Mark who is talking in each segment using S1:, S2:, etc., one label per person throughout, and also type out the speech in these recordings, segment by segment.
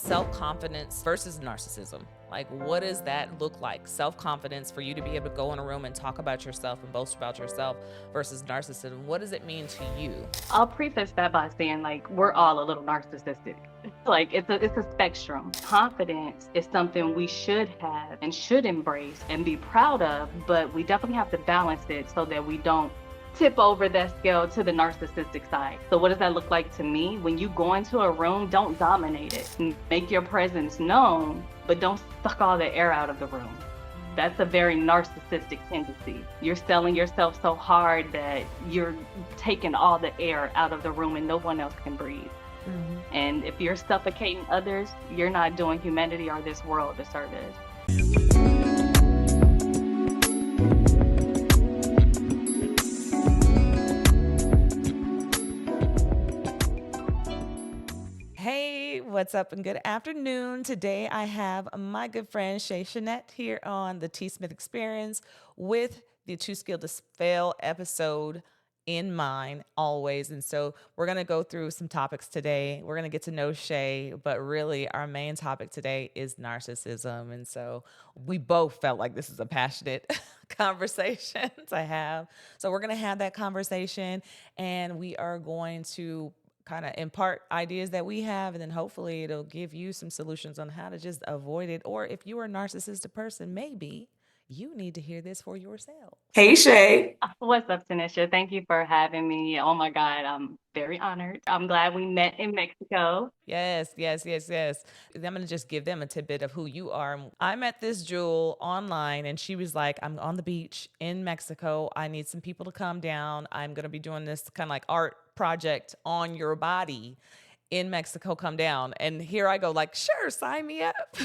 S1: Self-confidence versus narcissism. Like, what does that look like? Self-confidence for you to be able to go in a room and talk about yourself and boast about yourself versus narcissism. What does it mean to you?
S2: I'll preface that by saying, like, we're all a little narcissistic. Like, it's a spectrum. Confidence is something we should have and should embrace and be proud of, but we definitely have to balance it so that we don't tip over that scale to the narcissistic side. So what does that look like to me? When you go into a room, don't dominate it. Make your presence known, but don't suck all the air out of the room. That's a very narcissistic tendency. You're selling yourself so hard that you're taking all the air out of the room and no one else can breathe. And if you're suffocating others, you're not doing humanity or this world a service.
S1: Hey, what's up and good afternoon. Today I have my good friend Shay Chenette here on the T. Smith Experience with the Too Skilled to Fail episode in mind always. And so we're going to go through some topics today. We're going to get to know Shay, but really our main topic today is narcissism. And so we both felt like this is a passionate conversation to have. So we're going to have that conversation and we are going to kind of impart ideas that we have, and then hopefully it'll give you some solutions on how to just avoid it. Or if you are a narcissistic person, maybe you need to hear this for yourself.
S3: Hey, Shay.
S2: What's up, Tanisha? Thank you for having me. Oh my God, I'm very honored. I'm glad we met in Mexico.
S1: Yes. I'm going to just give them a tidbit of who you are. I met this Jewel online and she was like, I'm on the beach in Mexico. I need some people to come down. I'm going to be doing this kind of like art project on your body in Mexico. Come down. And here I go, like, sure, sign me up.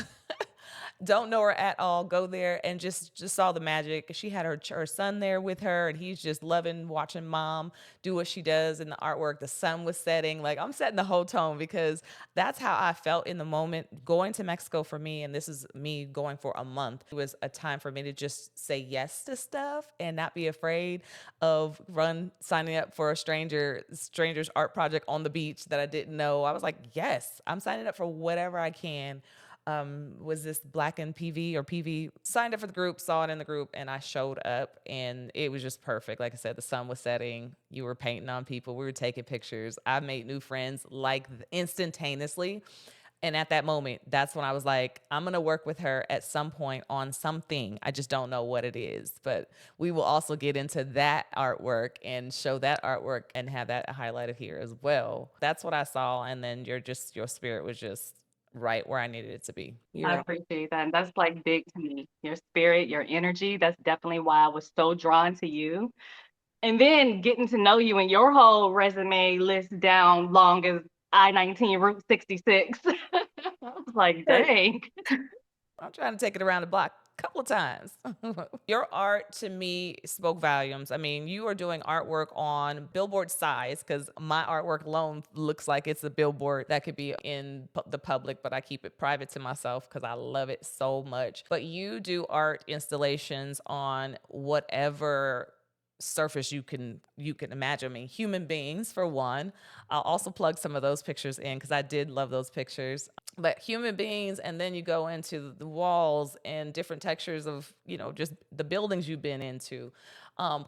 S1: Don't know her at all. Go there and just saw the magic. She had her son there with her, and he's just loving watching mom do what she does in the artwork. The sun was setting. Like, I'm setting the whole tone because that's how I felt in the moment. Going to Mexico for me, and this is me going for a month, it was a time for me to just say yes to stuff and not be afraid of signing up for a stranger's art project on the beach that I didn't know. I was like, yes, I'm signing up for whatever I can. Was this Black and PV or PV, signed up for the group, saw it in the group, and I showed up and it was just perfect. Like I said, the sun was setting, you were painting on people, we were taking pictures. I made new friends like instantaneously. And at that moment, that's when I was like, I'm going to work with her at some point on something. I just don't know what it is. But we will also get into that artwork and show that artwork and have that highlighted here as well. That's what I saw. And then your spirit was just right where I needed it to be.
S2: I appreciate that. And that's like big to me. Your spirit, your energy. That's definitely why I was so drawn to you. And then getting to know you and your whole resume list down long as I-19 Route 66. I was like, dang.
S1: I'm trying to take it around the block a couple of times. Your art to me spoke volumes. I mean, you are doing artwork on billboard size because my artwork alone looks like it's a billboard that could be in the public, but I keep it private to myself because I love it so much. But you do art installations on whatever surface you can imagine. I mean, human beings for one. I'll also plug some of those pictures in because I did love those pictures. But human beings, and then you go into the walls and different textures of, just the buildings you've been into.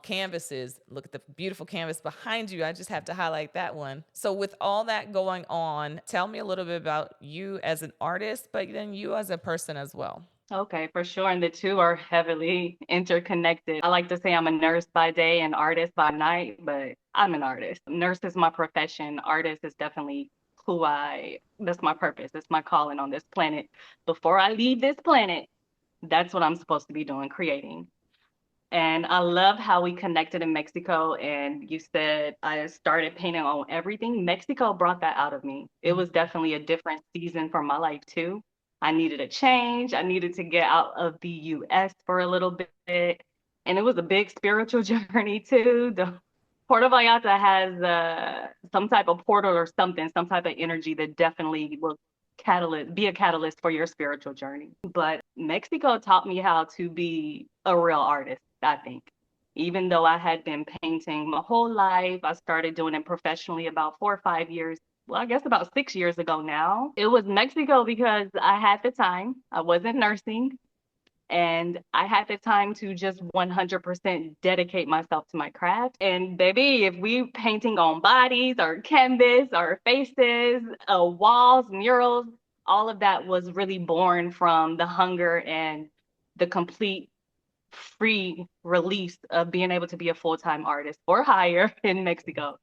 S1: Canvases, look at the beautiful canvas behind you. I just have to highlight that one. So with all that going on, tell me a little bit about you as an artist, but then you as a person as well.
S2: Okay, for sure. And the two are heavily interconnected. I like to say I'm a nurse by day and artist by night, but I'm an artist. Nurse is my profession. Artist is definitely that's my purpose. It's my calling on this planet. Before I leave this planet, that's what I'm supposed to be doing, creating. And I love how we connected in Mexico. And you said I started painting on everything. Mexico brought that out of me. It was definitely a different season for my life, too. I needed a change. I needed to get out of the US for a little bit. And it was a big spiritual journey, too. The Puerto Vallarta has some type of portal or something, some type of energy that definitely will be a catalyst for your spiritual journey. But Mexico taught me how to be a real artist, I think. Even though I had been painting my whole life, I started doing it professionally about 4 or 5 years well, I guess about 6 years ago now. It was Mexico because I had the time. I wasn't nursing and I had the time to just 100% dedicate myself to my craft. And baby, if we painting on bodies or canvas or faces, walls, murals, all of that was really born from the hunger and the complete free release of being able to be a full-time artist or hire in Mexico.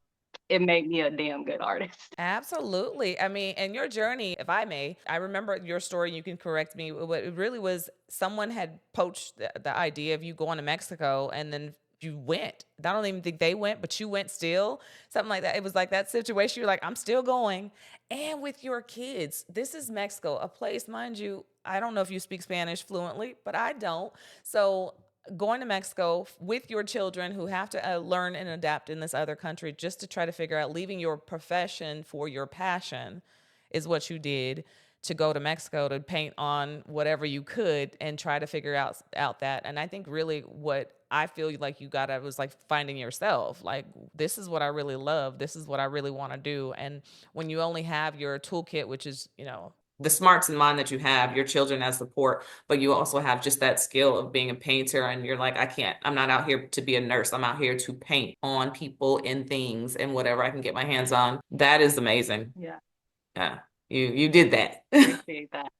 S2: It made me a damn good artist.
S1: Absolutely. I mean, and your journey, if I may, I remember your story, you can correct me. What it really was, someone had poached the idea of you going to Mexico and then you went. I don't even think they went, but you went still. Something like that. It was like that situation. You're like, I'm still going. And with your kids, this is Mexico, a place, mind you, I don't know if you speak Spanish fluently, but I don't. So going to Mexico with your children who have to learn and adapt in this other country just to try to figure out leaving your profession for your passion is what you did to go to Mexico to paint on whatever you could and try to figure out that. And I think really what I feel like you got at was like finding yourself. Like, this is what I really love. This is what I really want to do. And when you only have your toolkit, which is, the smarts in mind that you have, your children as support, but you also have just that skill of being a painter. And you're like, I'm not out here to be a nurse. I'm out here to paint on people and things and whatever I can get my hands on. That is amazing.
S2: Yeah,
S1: Yeah. You did that.
S2: appreciate that.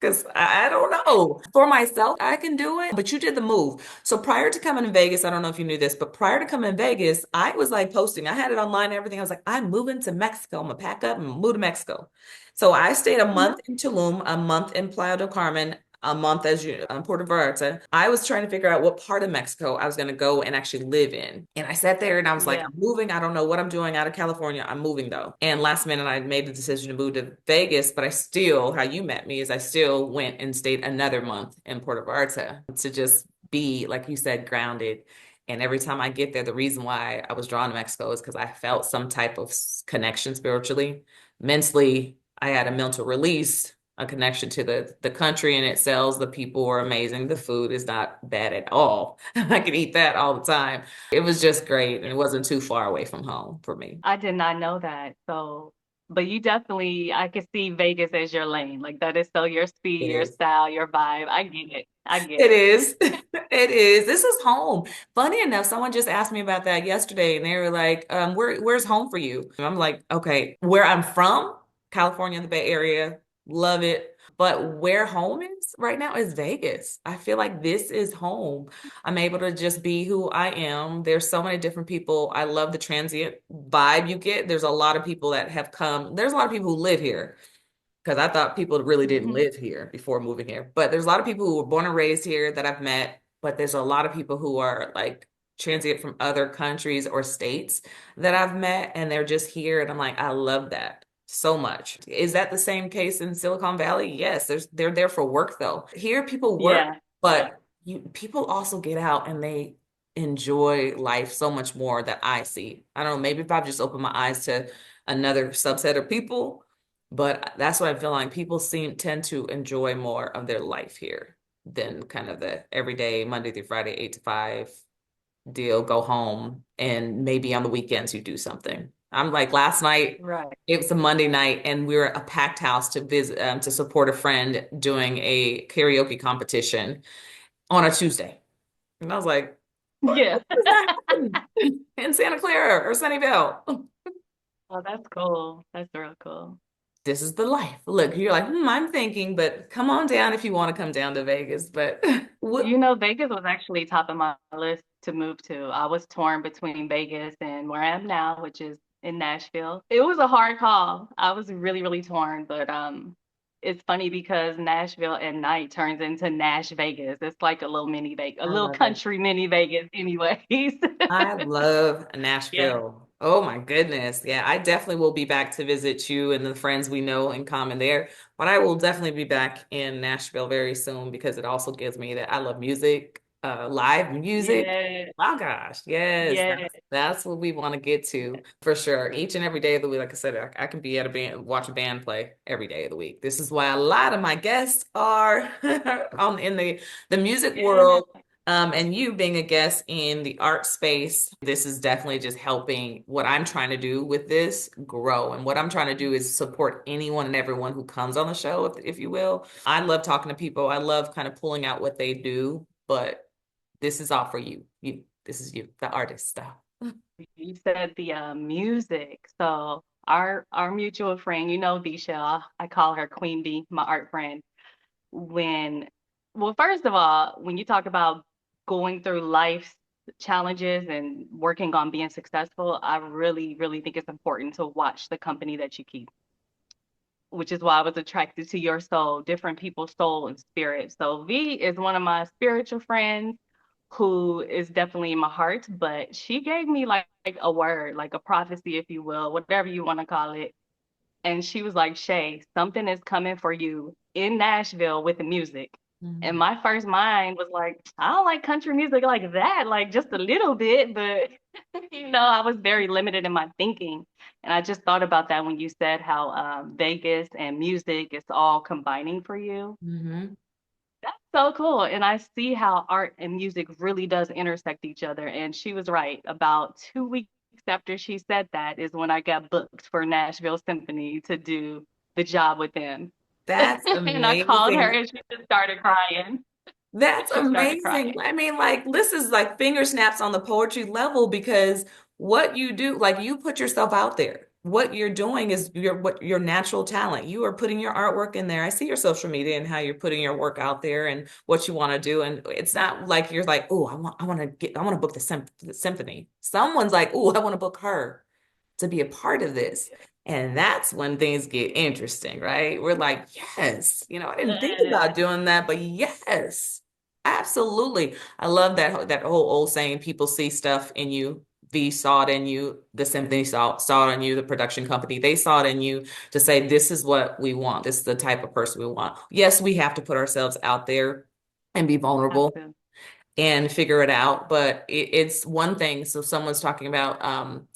S1: Because I don't know. For myself, I can do it, but you did the move. So prior to coming to Vegas, I don't know if you knew this, but prior to coming to Vegas, I was like posting. I had it online and everything. I was like, I'm moving to Mexico. I'm gonna pack up and move to Mexico. So I stayed a
S2: Mhm.
S1: month in Tulum, a month in Playa del Carmen, a month as you Puerto Vallarta. I was trying to figure out what part of Mexico I was going to go and actually live in. And I sat there and I was like,
S2: Yeah.
S1: I'm moving. I don't know what I'm doing out of California. I'm moving though. And last minute, I made the decision to move to Vegas. But I still, how you met me is I still went and stayed another month in Puerto Vallarta to just be, like you said, grounded. And every time I get there, the reason why I was drawn to Mexico is because I felt some type of connection spiritually, mentally. I had a mental release, a connection to the country in itself. The people were amazing. The food is not bad at all. I could eat that all the time. It was just great, and it wasn't too far away from home for me.
S2: I did not know that. So, but you definitely, I could see Vegas as your lane. Like that is so your speed,
S1: It
S2: your
S1: is.
S2: style, your vibe. I get it. I get
S1: It
S2: it.
S1: is. It is. This is home. Funny enough, someone just asked me about that yesterday, and they were like, where's home for you? And I'm like, okay, where I'm from, California, the Bay Area, love it. But where home is right now is Vegas. I feel like this is home. I'm able to just be who I am. There's so many different people. I love the transient vibe you get. There's a lot of people that have come. There's a lot of people who live here because I thought people really didn't
S2: Hmm.
S1: live here before moving here. But there's a lot of people who were born and raised here that I've met, but there's a lot of people who are like transient from other countries or states that I've met, and they're just here. And I'm like, I love that so much. Is that the same case in Silicon Valley? Yes, they're there for work though. Here people work,
S2: Yeah. Yeah.
S1: but people also get out and they enjoy life so much more that I see. I don't know, maybe if I've just opened my eyes to another subset of people, but that's what I feel like. People tend to enjoy more of their life here than kind of the everyday Monday through Friday, 8 to 5 deal, go home, and maybe on the weekends you do something. I'm like last night,
S2: Right.
S1: it was a Monday night, and we were at a packed house to visit to support a friend doing a karaoke competition on a Tuesday. And I was like, what
S2: Yeah.
S1: does that happen in Santa Clara or Sunnyvale?
S2: Oh, that's cool. That's real cool.
S1: This is the life. Look, you're like, I'm thinking, but come on down if you want to come down to Vegas. But what?
S2: You know, Vegas was actually top of my list to move to. I was torn between Vegas and where I am now, which is in Nashville. It was a hard call. I was really, really torn, but it's funny because Nashville at night turns into Nash Vegas. It's like a little mini Vegas, a
S1: I
S2: little
S1: love it.
S2: country mini Vegas anyways.
S1: I love
S2: Yeah.
S1: Nashville. Oh my goodness. Yeah, I definitely will be back to visit you and the friends we know in common there. But I will definitely be back in Nashville very soon because it also gives me that I love music, live music.
S2: Yeah.
S1: Oh gosh, yes,
S2: Yeah.
S1: that's what we want to get to for sure. Each and every day of the week, like I said, I can be at a band, watch a band play every day of the week. This is why a lot of my guests are on in the music
S2: Yeah.
S1: world. And you being a guest in the art space, this is definitely just helping what I'm trying to do with this grow. And what I'm trying to do is support anyone and everyone who comes on the show, if you will. I love talking to people. I love kind of pulling out what they do, but this is all for you. This is you, the artist stuff.
S2: You said the music. So our mutual friend, you know, Visha, I call her Queen B, my art friend. When, well, first of all, when you talk about going through life's challenges and working on being successful, I really, really think it's important to watch the company that you keep, which is why I was attracted to your soul, different people's soul and spirit. So V is one of my spiritual friends who is definitely in my heart, but she gave me like a word, like a prophecy, if you will, whatever you want to call it. And she was like, Shay, something is coming for you in Nashville with the music. And
S1: Mhm.
S2: my first mind was like, I don't like country music like that, like just a little bit, but I was very limited in my thinking. And I just thought about that when you said how Vegas and music is all combining for you.
S1: Mhm.
S2: That's so cool. And I see how art and music really does intersect each other. And she was right. About 2 weeks after she said that is when I got booked for Nashville Symphony to do the job with them.
S1: That's
S2: And I called her
S1: amazing.
S2: and she just started crying.
S1: That's
S2: She started
S1: amazing.
S2: crying.
S1: I mean, like, this is like finger snaps on the poetry level because what you do, like, you put yourself out there. What you're doing is your natural talent. You are putting your artwork in there. I see your social media and how you're putting your work out there and what you want to do. And it's not like you're like, oh, I want to book the symphony. Someone's like, oh, I want to book her to be a part of this. And that's when things get interesting, right? We're like, yes, I didn't think about
S2: Yes,
S1: doing that, but yes, absolutely. I love that whole old saying, people see stuff in you. V saw it in you, the symphony saw it in you, the production company, they saw it in you to say, this is what we want. This is the type of person we want. Yes, we have to put ourselves out there and be
S2: have
S1: vulnerable
S2: to.
S1: and figure it out. But it's one thing. So someone's talking about,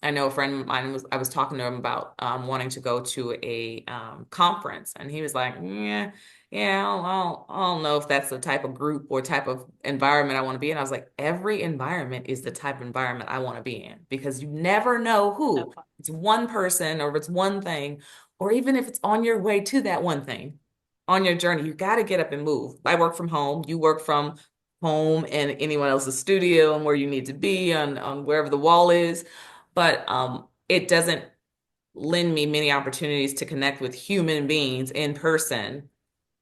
S1: I know a friend of mine I was talking to him about wanting to go to a conference. And he was like, yeah, I don't know if that's the type of group or type of environment I want to be in. I was like, every environment is the type of environment I want to be in because you never know
S2: That
S1: who.
S2: part.
S1: It's one person or if it's one thing, or even if it's on your way to that one thing. On your journey, you got to get up and move. I work from home. You work from home and anyone else's studio and where you need to be on wherever the wall is. But it doesn't lend me many opportunities to connect with human beings in person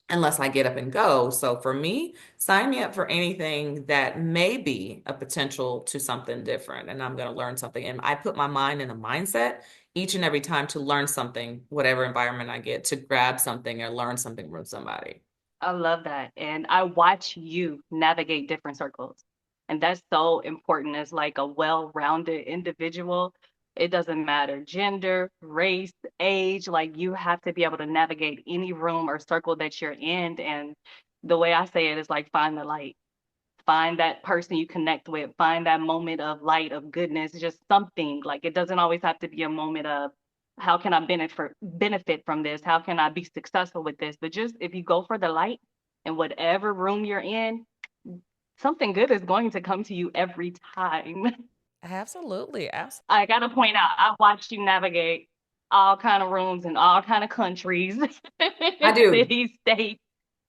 S1: unless I get up and go. So for me, sign me up for anything that may be a potential to something different. And I'm going to learn something. And I put my mind in a mindset each and every time to learn something, whatever environment I get, to grab something or learn something from somebody.
S2: I love that. And I watch you navigate different circles. And that's so important as like a well-rounded individual. It doesn't matter gender, race, age, like you have to be able to navigate any room or circle that you're in. And the way I say it is like find the light, find that person you connect with, find that moment of light, of goodness, just something. Like it doesn't always have to be a moment of how can I benefit from this? How can I be successful with this? But just if you go for the light in whatever room you're in, something good is going to come to you every time.
S1: Absolutely.
S2: I gotta point out, I watched you navigate all kind of rooms in all kind of countries,
S1: I do.
S2: cities, states.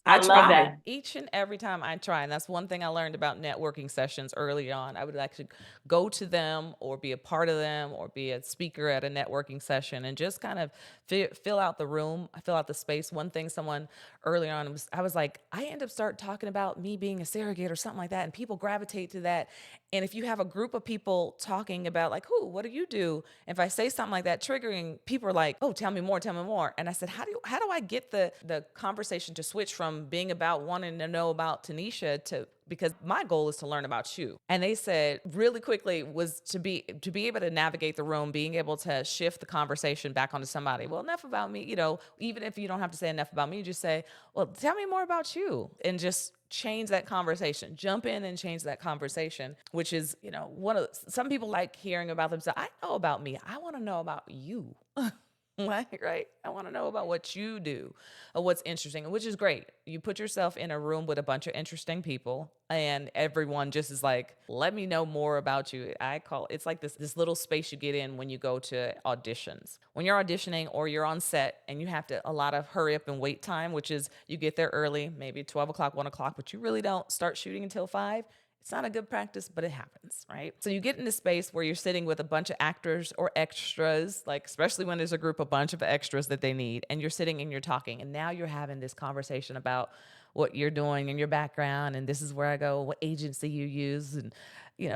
S1: I
S2: I love
S1: try.
S2: that.
S1: Each and every time I try, and that's one thing I learned about networking sessions early on. I would actually go to them or be a part of them or be a speaker at a networking session and just kind of fill out the room, fill out the space. One thing someone early on was, I was like, I end up start talking about me being a surrogate or something like that, and people gravitate to that. And if you have a group of people talking about like, who, what do you do? If I say something like that, triggering, people are like, oh, tell me more, tell me more. And I said, how do I get the conversation to switch from being about wanting to know about Tanisha to, because my goal is to learn about you. And they said really quickly was to be able to navigate the room, being able to shift the conversation back onto somebody. Well, enough about me, even if you don't have to say enough about me, just say, well, tell me more about you, and just change that conversation, jump in and change that conversation, which is, one of some people like hearing about themselves. I know about me. I want to know about you. Right. I want to know about what you do or what's interesting, which is great. You put yourself in a room with a bunch of interesting people and everyone just is like, let me know more about you. I call it's like this little space you get in when you go to auditions. When you're auditioning or you're on set and you have to a lot of hurry up and wait time, which is you get there early, maybe 12 o'clock, 1 o'clock, but you really don't start shooting until 5. It's not a good practice, but it happens, right? So you get in this space where you're sitting with a bunch of actors or extras, like especially when there's a group, a bunch of extras that they need, and you're sitting and you're talking, and now you're having this conversation about what you're doing and your background, and this is where I go, what agency you use, and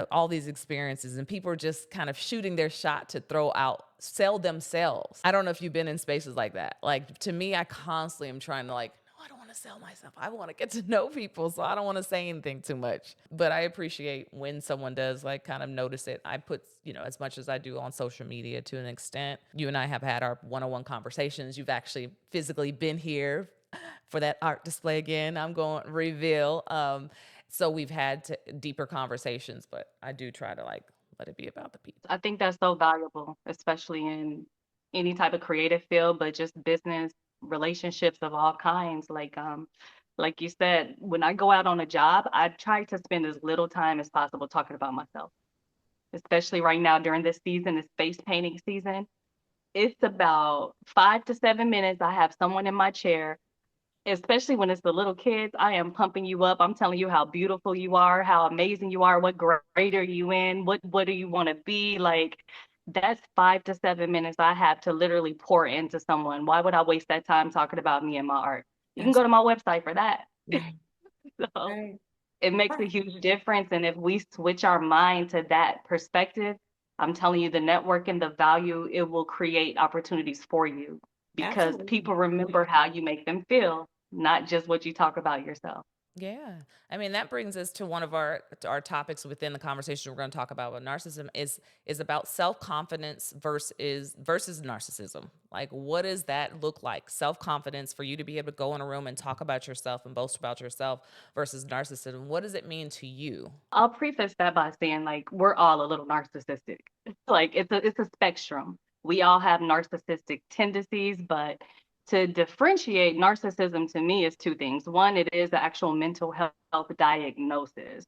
S1: all these experiences, and people are just kind of shooting their shot to throw out, sell themselves. I don't know if you've been in spaces like that. Like to me, I constantly am trying to like, I don't want to sell myself. I want to get to know people, so I don't want to say anything too much. But I appreciate when someone does like kind of notice it. I put, as much as I do on social media to an extent. You and I have had our one-on-one conversations. You've actually physically been here for that art display again. I'm going to reveal. So we've had deeper conversations, but I do try to like let it be about the people.
S2: I think that's so valuable, especially in any type of creative field, but just business relationships of all kinds. Like you said, when I go out on a job, I try to spend as little time as possible talking about myself, especially right now during this season, this face painting season. It's about 5 to 7 minutes. I have someone in my chair, especially when it's the little kids. I am pumping you up. I'm telling you how beautiful you are, how amazing you are, what grade are you in, what do you want to be? Like that's 5 to 7 minutes I have to literally pour into someone. Why would I waste that time talking about me and my art? You can go to my website for that.
S1: Right.
S2: So
S1: Right.
S2: it makes a huge difference. And if we switch our mind to that perspective, I'm telling you, the network and the value, it will create opportunities for you because
S1: Absolutely.
S2: people remember how you make them feel, not just what you talk about yourself.
S1: Yeah. I mean, that brings us to one of our topics within the conversation we're going to talk about with narcissism is about self-confidence versus narcissism. Like what does that look like? Self-confidence for you to be able to go in a room and talk about yourself and boast about yourself versus narcissism. What does it mean to you?
S2: I'll preface that by saying like we're all a little narcissistic. Like it's a spectrum. We all have narcissistic tendencies, but to differentiate narcissism to me is two things. One, it is the actual mental health diagnosis.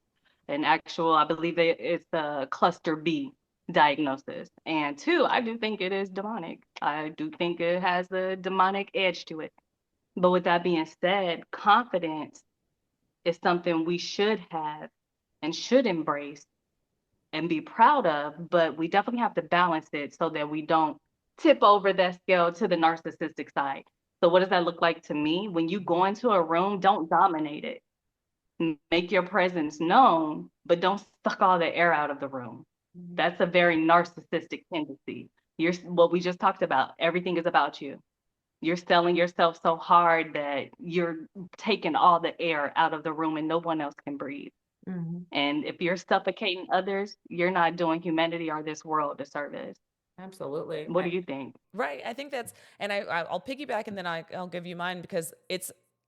S2: An actual, I believe it's the cluster B diagnosis. And two, I do think it is demonic. I do think it has a demonic edge to it. But with that being said, confidence is something we should have and should embrace and be proud of, but we definitely have to balance it so that we don't tip over that scale to the narcissistic side. So, what does that look like to me? When you go into a room, don't dominate it. Make your presence known, but don't suck all the air out of the room. That's a very narcissistic tendency. You're what we just talked about. Everything is about you. You're selling yourself so hard that you're taking all the air out of the room and no one else can breathe.
S1: Mhm.
S2: And if you're suffocating others, you're not doing humanity or this world a service.
S1: Absolutely.
S2: What do you think?
S1: Right. I think that's, and I'll piggyback and then I'll give you mine because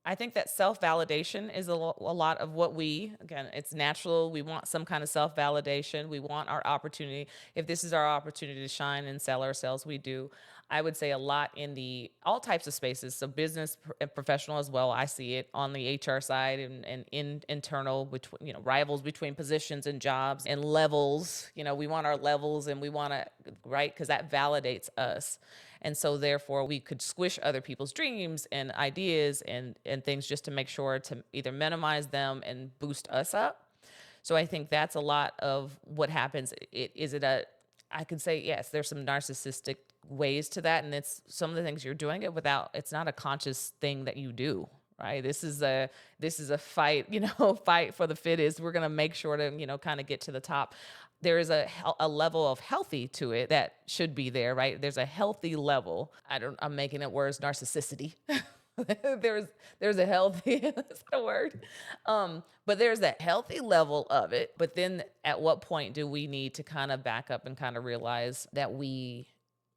S1: I think that self validation is a lot of what again, it's natural. We want some kind of self validation. We want our opportunity. If this is our opportunity to shine and sell ourselves, we do. I would say a lot in all types of spaces. So business and professional as well. I see it on the HR side and in internal, between, rivals between positions and jobs and levels. We want our levels and we want to, right? Because that validates us. And so therefore we could squish other people's dreams and ideas and things just to make sure to either minimize them and boost us up. So I think that's a lot of what happens. I could say, yes, there's some narcissistic ways to that. And it's some of the things you're doing it without, it's not a conscious thing that you do. Right. This is a fight, fight for the fittest. We're going to make sure to, kind of get to the top. There is a level of healthy to it that should be there, right? There's a healthy level. I'm making it worse, narcissicity. there's a healthy, that's not a word. But there's that healthy level of it. But then at what point do we need to kind of back up and kind of realize that we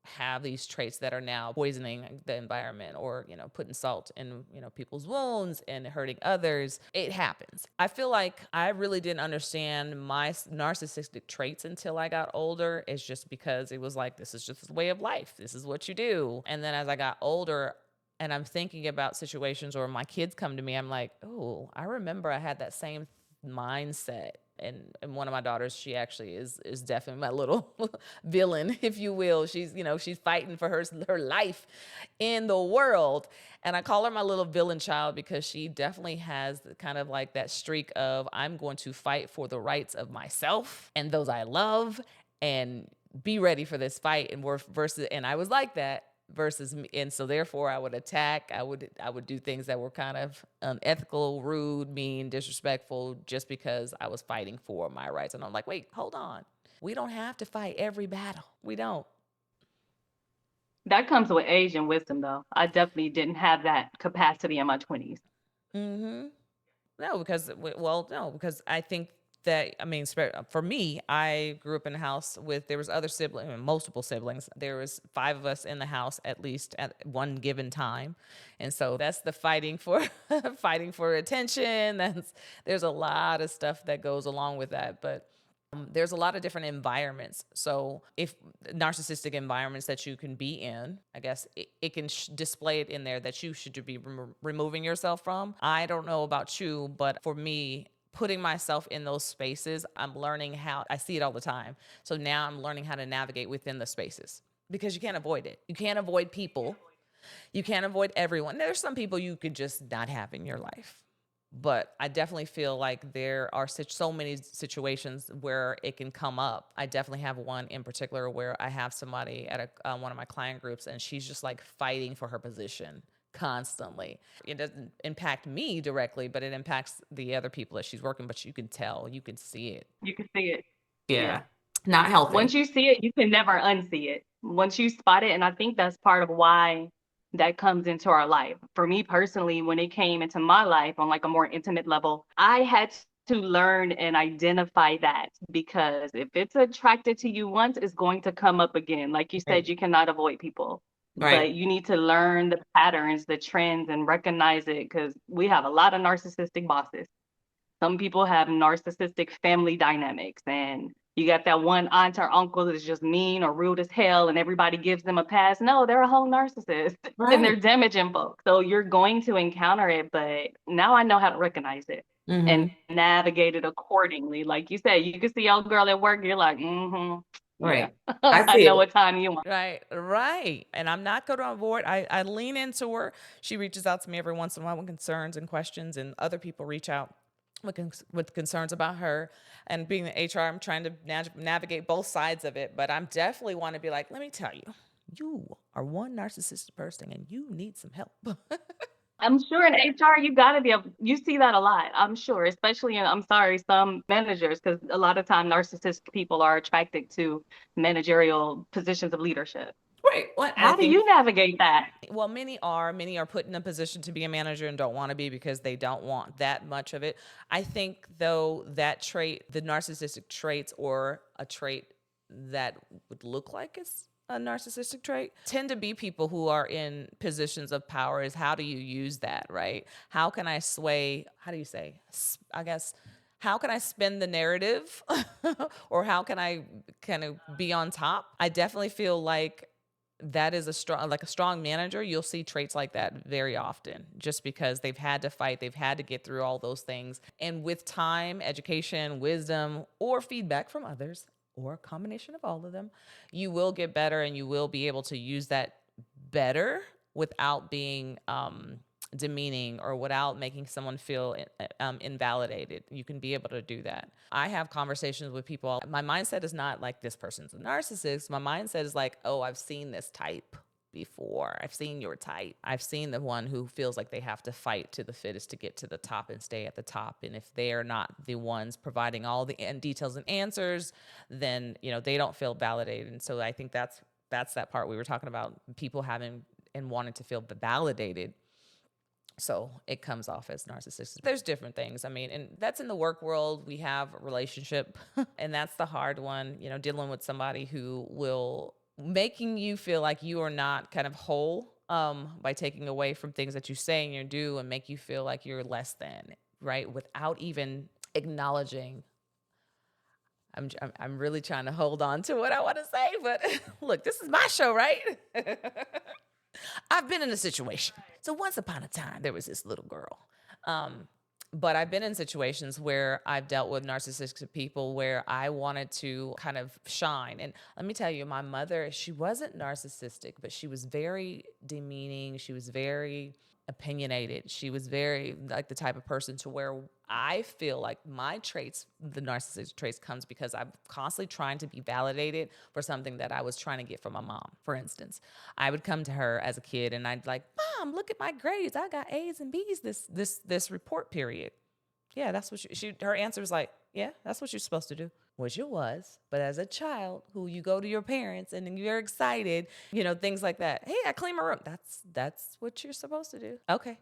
S1: have these traits that are now poisoning the environment, or, putting salt in, people's wounds and hurting others. It happens. I feel like I really didn't understand my narcissistic traits until I got older. It's just because it was like, this is just the way of life. This is what you do. And then as I got older, and I'm thinking about situations where my kids come to me, I'm like, oh, I remember I had that same mindset. And one of my daughters, she actually is definitely my little villain, if you will. She's fighting for her life in the world. And I call her my little villain child because she definitely has kind of like that streak of, I'm going to fight for the rights of myself and those I love, and be ready for this fight. And I was like that versus me. And so therefore I would attack. I would do things that were kind of unethical, rude, mean, disrespectful, just because I was fighting for my rights. And I'm like, wait, hold on. We don't have to fight every battle. We don't.
S2: That comes with age and wisdom, though. I definitely didn't have that capacity in my 20s.
S1: Mm-hmm. No, because I think that, I mean, for me, I grew up in a house there was other siblings, multiple siblings. There was 5 of us in the house, at least at one given time. And so that's the fighting for, fighting for attention. There's a lot of stuff that goes along with that. But there's a lot of different environments. So if narcissistic environments that you can be in, I guess it can display it in there that you should be removing yourself from. I don't know about you, but for me, putting myself in those spaces, I'm learning how, I see it all the time. So now I'm learning how to navigate within the spaces, because you can't avoid it. You can't avoid people. You can't avoid everyone. There's some people you could just not have in your life. But I definitely feel like there are so many situations where it can come up. I definitely have one in particular where I have somebody at one of my client groups, and she's just like fighting for her position constantly. It doesn't impact me directly, but it impacts the other people that she's working. But you can tell, you can see it.
S2: You can see it.
S1: Yeah. Not healthy.
S2: Once you see it, you can never unsee it. Once you spot it, and I think that's part of why that comes into our life. For me personally, when it came into my life on like a more intimate level, I had to learn and identify that, because if it's attracted to you once, it's going to come up again. Like you said, you cannot avoid people.
S1: Right.
S2: But you need to learn the patterns, the trends, and recognize it, because we have a lot of narcissistic bosses. Some people have narcissistic family dynamics, and you got that one aunt or uncle that's just mean or rude as hell, and everybody gives them a pass. No, they're a whole narcissist,
S1: Right.
S2: and they're damaging folks. So you're going to encounter it, but now I know how to recognize it and navigate it accordingly. Like you said, you can see your girl at work, you're like,
S1: Right.
S2: Yeah.
S1: I
S2: know what time you want.
S1: Right. And I'm not going to avoid. I lean into her. She reaches out to me every once in a while with concerns and questions, and other people reach out with concerns about her. And being the HR, I'm trying to navigate both sides of it. But I'm definitely want to be like, let me tell you, you are one narcissistic person and you need some help.
S2: I'm sure in HR, you see that a lot. I'm sure, especially in, I'm sorry, some managers, because a lot of time narcissistic people are attracted to managerial positions of leadership.
S1: Right.
S2: How do you navigate that?
S1: Well, many are put in a position to be a manager and don't want to be because they don't want that much of it. I think, though, that trait, the narcissistic traits, or a trait that would look like it's a narcissistic trait, tend to be people who are in positions of power. Is how do you use that, right? How can I sway, how do you say, I guess, how can I spin the narrative or how can I kind of be on top? I definitely feel like that is a strong manager. You'll see traits like that very often, just because they've had to fight, they've had to get through all those things. And with time, education, wisdom, or feedback from others, or a combination of all of them, you will get better, and you will be able to use that better without being demeaning or without making someone feel invalidated. You can be able to do that. I have conversations with people. My mindset is not like, this person's a narcissist. My mindset is like, oh, I've seen this type before. I've seen your type. I've seen the one who feels like they have to fight to the fittest to get to the top and stay at the top. And if they are not the ones providing all the details and answers, then, they don't feel validated. And so I think that's that part we were talking about, people having and wanting to feel validated. So it comes off as narcissistic. There's different things. I mean, and that's in the work world. We have a relationship and that's the hard one, dealing with somebody who will making you feel like you are not kind of whole, by taking away from things that you say and you do, and make you feel like you're less than, right? Without even acknowledging. I'm really trying to hold on to what I want to say, but look, this is my show, right? I've been in a situation. So once upon a time, there was this little girl. Um, but I've been in situations where I've dealt with narcissistic people where I wanted to kind of shine. And let me tell you, my mother, she wasn't narcissistic, but she was very demeaning. She was very opinionated. She was very like the type of person to where I feel like my traits, the narcissistic traits, comes because I'm constantly trying to be validated for something that I was trying to get from my mom. For instance, I would come to her as a kid and I'd like, Mom, look at my grades. I got A's and B's this report period. Yeah, that's what her answer was like, yeah, that's what you're supposed to do. Which it was. But as a child who you go to your parents and you're excited, things like that. Hey, I clean my room. That's what you're supposed to do. Okay.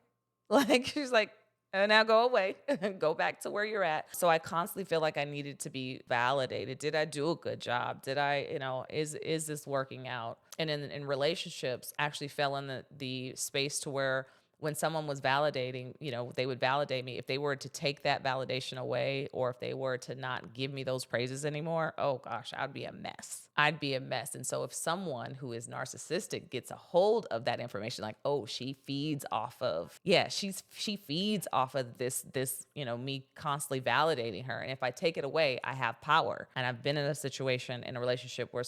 S1: Like she's like, now go away, go back to where you're at. So I constantly feel like I needed to be validated. Did I do a good job? Did I, is this working out? And in relationships, actually fell in the space to where when someone was validating, they would validate me. If they were to take that validation away, or if they were to not give me those praises anymore, oh gosh, I'd be a mess. I'd be a mess. And so if someone who is narcissistic gets a hold of that information, like, oh, she feeds off of, she feeds off of this, me constantly validating her. And if I take it away, I have power. And I've been in a situation in a relationship where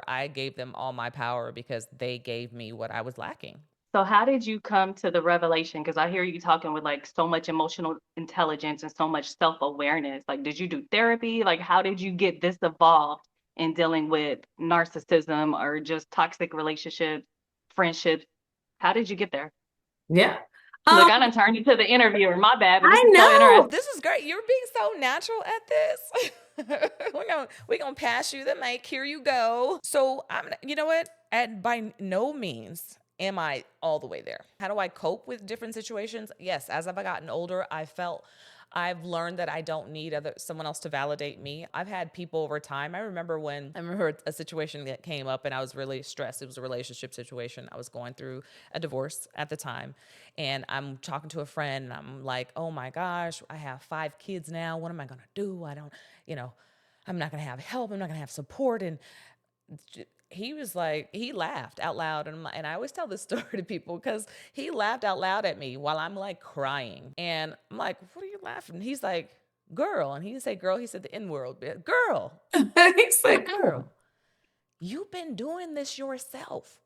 S1: I gave them all my power because they gave me what I was lacking.
S2: So how did you come to the revelation? Because I hear you talking with like so much emotional intelligence and so much self-awareness. Like, did you do therapy? Like, how did you get this evolved in dealing with narcissism or just toxic relationships, friendships? How did you get there?
S3: Yeah.
S2: Look, I done turned into the interviewer. My bad, but this
S3: I
S2: is so
S3: know.
S2: interesting.
S1: This is great. You're being so natural at this. we're gonna pass you the mic. Here you go. So you know what? By no means am I all the way there. How do I cope with different situations? Yes, as I've gotten older, I've learned that I don't need someone else to validate me. I've had people over time. I remember a situation that came up and I was really stressed. It was a relationship situation. I was going through a divorce at the time, and I'm talking to a friend and I'm like, oh my gosh, I have 5 kids now. What am I going to do? I'm not going to have help. I'm not going to have support. And he was like, he laughed out loud. And I always tell this story to people because he laughed out loud at me while I'm like crying. And I'm like, what are you laughing? He's like, girl. And he didn't say girl, he said the N-word. Girl.
S3: He said,
S1: girl, you've been doing this yourself.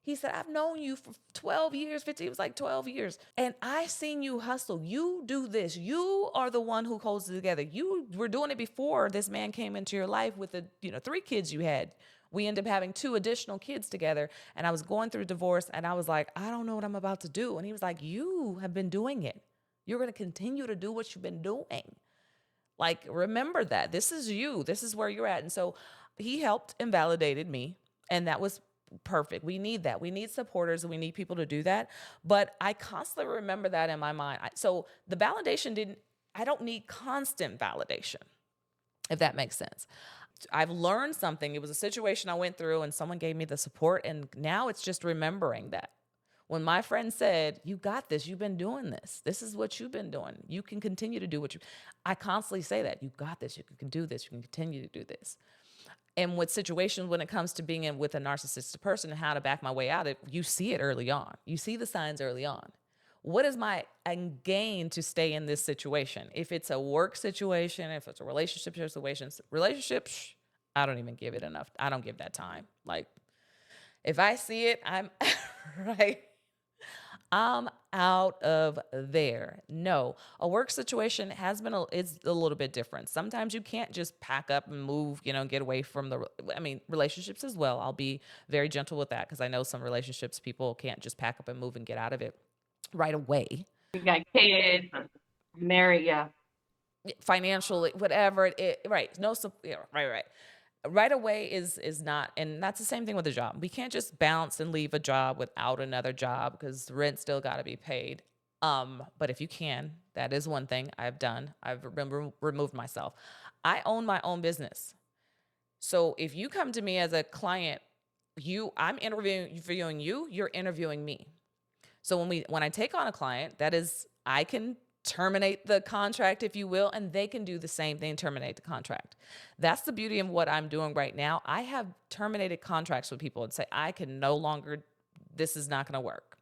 S1: He said, I've known you for 12 years, 15, it was like 12 years. And I seen you hustle. You do this. You are the one who holds it together. You were doing it before this man came into your life with the 3 kids you had. We ended up having 2 additional kids together. And I was going through divorce and I was like, I don't know what I'm about to do. And he was like, you have been doing it. You're going to continue to do what you've been doing. Like, remember that. This is you. This is where you're at. And so he helped and validated me. And that was perfect. We need that. We need supporters and we need people to do that. But I constantly remember that in my mind. So the validation I don't need constant validation, if that makes sense. I've learned something. It was a situation I went through and someone gave me the support. And now it's just remembering that. When my friend said, you got this, you've been doing this. This is what you've been doing. You can continue to do I constantly say that. You got this. You can do this. You can continue to do this. And with situations, when it comes to being with a narcissistic person and how to back my way out, you see it early on. You see the signs early on. What is my gain to stay in this situation? If it's a work situation, if it's a relationship situation, I don't even give it enough. I don't give that time. Like, if I see it, I'm right. I'm out of there. No, a work situation it's a little bit different. Sometimes you can't just pack up and move, get away from relationships as well. I'll be very gentle with that because I know some relationships people can't just pack up and move and get out of it right away.
S2: You got kids, married, yeah.
S1: Financially, whatever right. No, right. Right away is not, and that's the same thing with a job. We can't just bounce and leave a job without another job because the rent still got to be paid. But if you can, that is one thing I've done. I've removed myself. I own my own business. So if you come to me as a client, I'm interviewing you, you're interviewing me. So when I take on a client, that is, I can terminate the contract, if you will, and they can do the same thing, terminate the contract. That's the beauty of what I'm doing right now. I have terminated contracts with people and say, I can no longer, this is not going to work.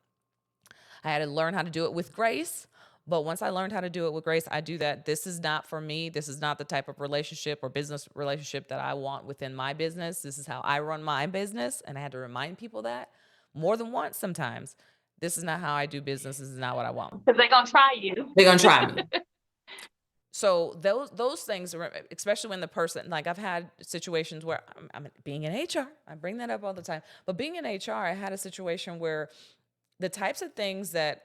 S1: I had to learn how to do it with grace. But once I learned how to do it with grace, I do that. This is not for me. This is not the type of relationship or business relationship that I want within my business. This is how I run my business. And I had to remind people that more than once sometimes. This is not how I do business. This is not what I want.
S2: Because they're gonna try you.
S1: They're gonna try me. So those things, especially when the person, like I've had situations where I'm being in HR. I bring that up all the time. But being in HR, I had a situation where the types of things that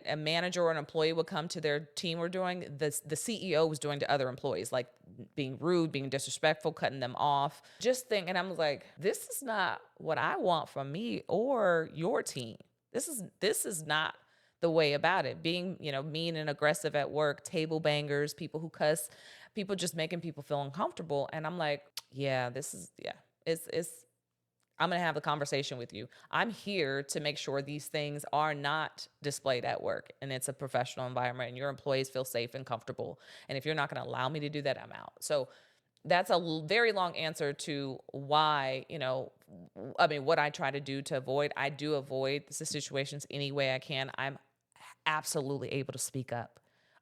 S1: a manager or an employee would come to their team were doing, the CEO was doing to other employees, like being rude, being disrespectful, cutting them off. And I'm like, this is not what I want from me or your team. This is not the way about it. Being, mean and aggressive at work, table bangers, people who cuss, people just making people feel uncomfortable. And I'm like, yeah, it's I'm going to have a conversation with you. I'm here to make sure these things are not displayed at work and it's a professional environment and your employees feel safe and comfortable. And if you're not going to allow me to do that, I'm out. So that's a very long answer to why, what I try to do to avoid. I do avoid the situations any way I can. I'm absolutely able to speak up.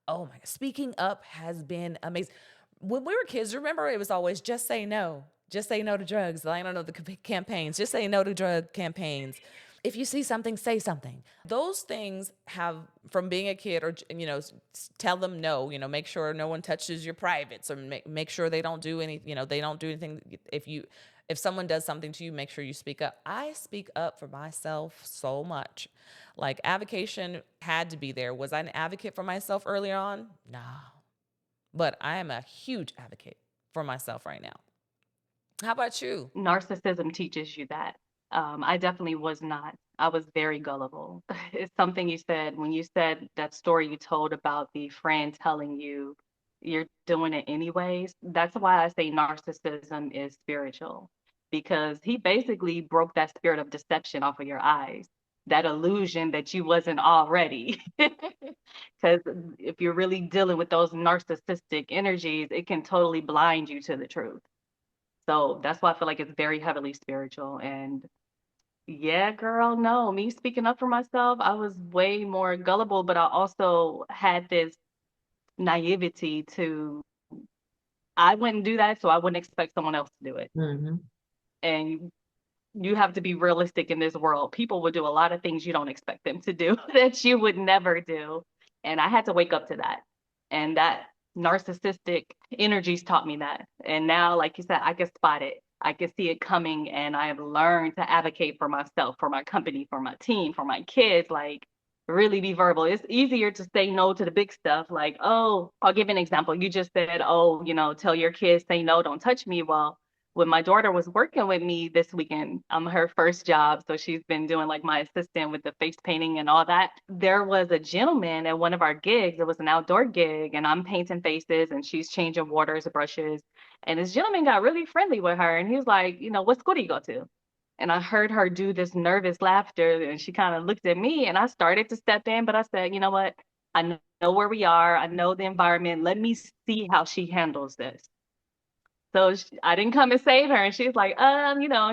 S1: Oh my God. Speaking up has been amazing. When we were kids, remember it was always just say no. Just say no to drugs. I don't know the campaigns. Just say no to drug campaigns. If you see something, say something. Those things have, from being a kid, or tell them no. Make sure no one touches your privates, or make sure they don't do any. They don't do anything. If someone does something to you, make sure you speak up. I speak up for myself so much. Like avocation had to be there. Was I an advocate for myself earlier on? No, but I am a huge advocate for myself right now. How about you?
S2: Narcissism teaches you that. I definitely was not. I was very gullible. It's something you said when you said that story you told about the friend telling you you're doing it anyways. That's why I say narcissism is spiritual, because he basically broke that spirit of deception off of your eyes, that illusion that you wasn't already. Because if you're really dealing with those narcissistic energies, it can totally blind you to the truth. So that's why I feel like it's very heavily spiritual. And yeah, girl, no, me speaking up for myself, I was way more gullible, but I also had this naivety to, I wouldn't do that, so I wouldn't expect someone else to do it.
S1: Mm-hmm.
S2: And you have to be realistic in this world. People would do a lot of things you don't expect them to do that you would never do. And I had to wake up to that. And that narcissistic energies taught me that. And now, like you said, I can spot it. I can see it coming. And I have learned to advocate for myself, for my company, for my team, for my kids. Like, really be verbal. It's easier to say no to the big stuff. Like, oh, I'll give an example. You just said, oh, tell your kids, say no, don't touch me. Well, when my daughter was working with me this weekend, her first job, so she's been doing like my assistant with the face painting and all that. There was a gentleman at one of our gigs. It was an outdoor gig, and I'm painting faces, and she's changing waters, brushes. And this gentleman got really friendly with her, and he was like, what school do you go to? And I heard her do this nervous laughter, and she kind of looked at me, and I started to step in, but I said, you know what? I know where we are. I know the environment. Let me see how she handles this. So I didn't come and save her. And she's like,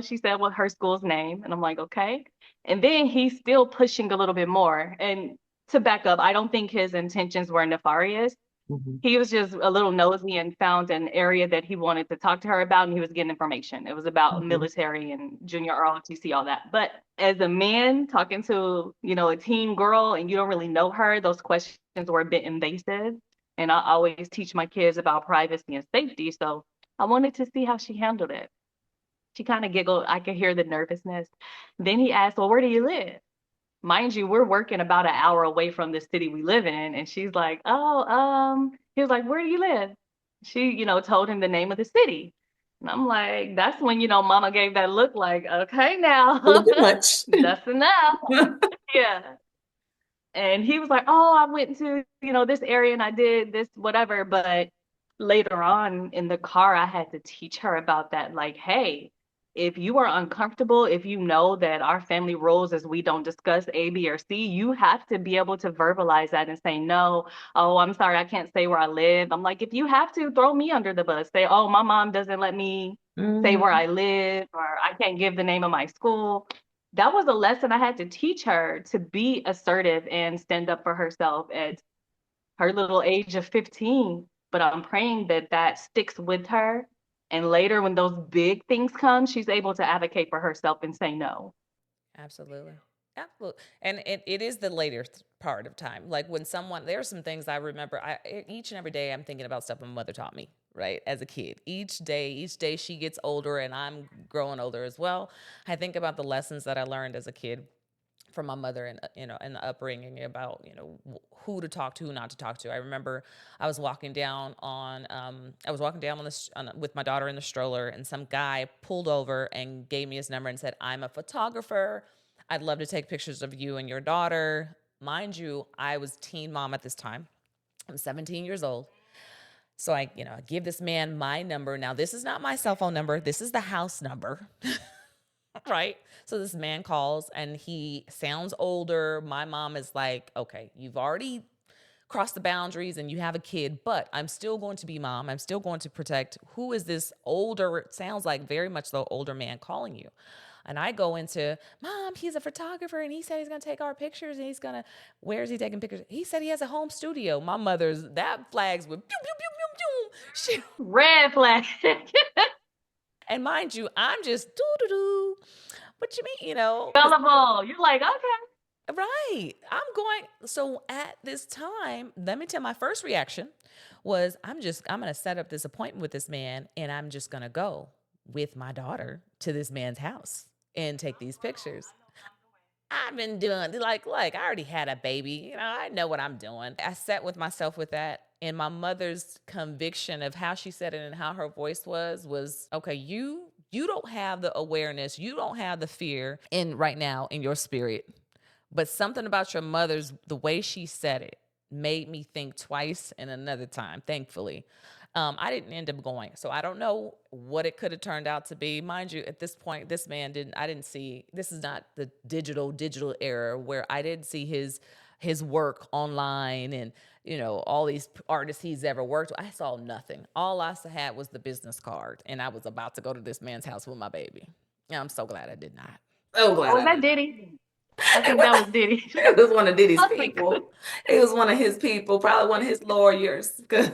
S2: she said, well, her school's name. And I'm like, okay. And then he's still pushing a little bit more. And to back up, I don't think his intentions were nefarious. Mm-hmm. He was just a little nosy and found an area that he wanted to talk to her about, and he was getting information. It was about military and junior ROTC, all that. But as a man talking to, a teen girl, and you don't really know her, those questions were a bit invasive. And I always teach my kids about privacy and safety. So I wanted to see how she handled it. She kind of giggled. I could hear the nervousness. Then he asked, well, where do you live? Mind you, we're working about an hour away from the city we live in. And she's like, he was like, where do you live? She, told him the name of the city. And I'm like, that's when, mama gave that look like, okay, now. A little bit much. That's enough. Yeah. And he was like, oh, I went to, this area and I did this, whatever. But Later on in the car, I had to teach her about that. Like, hey, if you are uncomfortable, if you know that our family rules is we don't discuss A, B, or C, you have to be able to verbalize that and say, no, oh, I'm sorry, I can't say where I live. I'm like, if you have to, throw me under the bus. Say, oh, my mom doesn't let me say where
S1: Hmm.
S2: I live, or I can't give the name of my school. That was a lesson I had to teach her to be assertive and stand up for herself at her little age of 15. But I'm praying that that sticks with her. And later, when those big things come, she's able to advocate for herself and say no.
S1: Absolutely. Absolutely. And it is the later part of time. Like when someone, there are some things I remember, each and every day I'm thinking about stuff my mother taught me, right? As a kid, each day she gets older and I'm growing older as well. I think about the lessons that I learned as a kid from my mother and and the upbringing about who to talk to, who not to talk to. I remember I was walking down with my daughter in the stroller, and some guy pulled over and gave me his number and said, "I'm a photographer. I'd love to take pictures of you and your daughter." Mind you, I was teen mom at this time. I'm 17 years old. So I give this man my number. Now, this is not my cell phone number. This is the house number. Right. So this man calls and he sounds older. My mom is like, okay, you've already crossed the boundaries and you have a kid, but I'm still going to be mom. I'm still going to protect. Who is this older, it sounds like very much the older man calling you? And I go into, Mom, he's a photographer and he said he's going to take our pictures and where is he taking pictures? He said he has a home studio. My mother's, that flags with pew, pew, pew, pew, pew.
S2: Red flag.
S1: And mind you, I'm just doo doo doo. What you mean, because
S2: Gullible. You're like, okay.
S1: right. So at this time, let me tell my first reaction was I'm going to set up this appointment with this man and I'm just going to go with my daughter to this man's house and take these pictures. I've been doing like I already had a baby. I know what I'm doing. I sat with myself with that, and my mother's conviction of how she said it and how her voice was okay. You don't have the awareness, you don't have the fear in right now in your spirit, but something about your mother's the way she said it made me think twice and another time. Thankfully, I didn't end up going. So I don't know what it could have turned out to be. Mind you, at this point, this man didn't, I didn't see, this is not the digital era where I didn't see his work online and, all these artists he's ever worked with. I saw nothing. All I had was the business card and I was about to go to this man's house with my baby. Yeah, I'm so glad I did not. So
S2: Oh,
S1: glad
S2: was
S1: I
S2: that
S1: did not.
S2: Diddy? I
S1: It
S2: think that
S1: was,
S2: was Diddy.
S1: it was one of Diddy's
S2: Oh my God.
S1: people. It was one of his people, probably one of his lawyers. 'Cause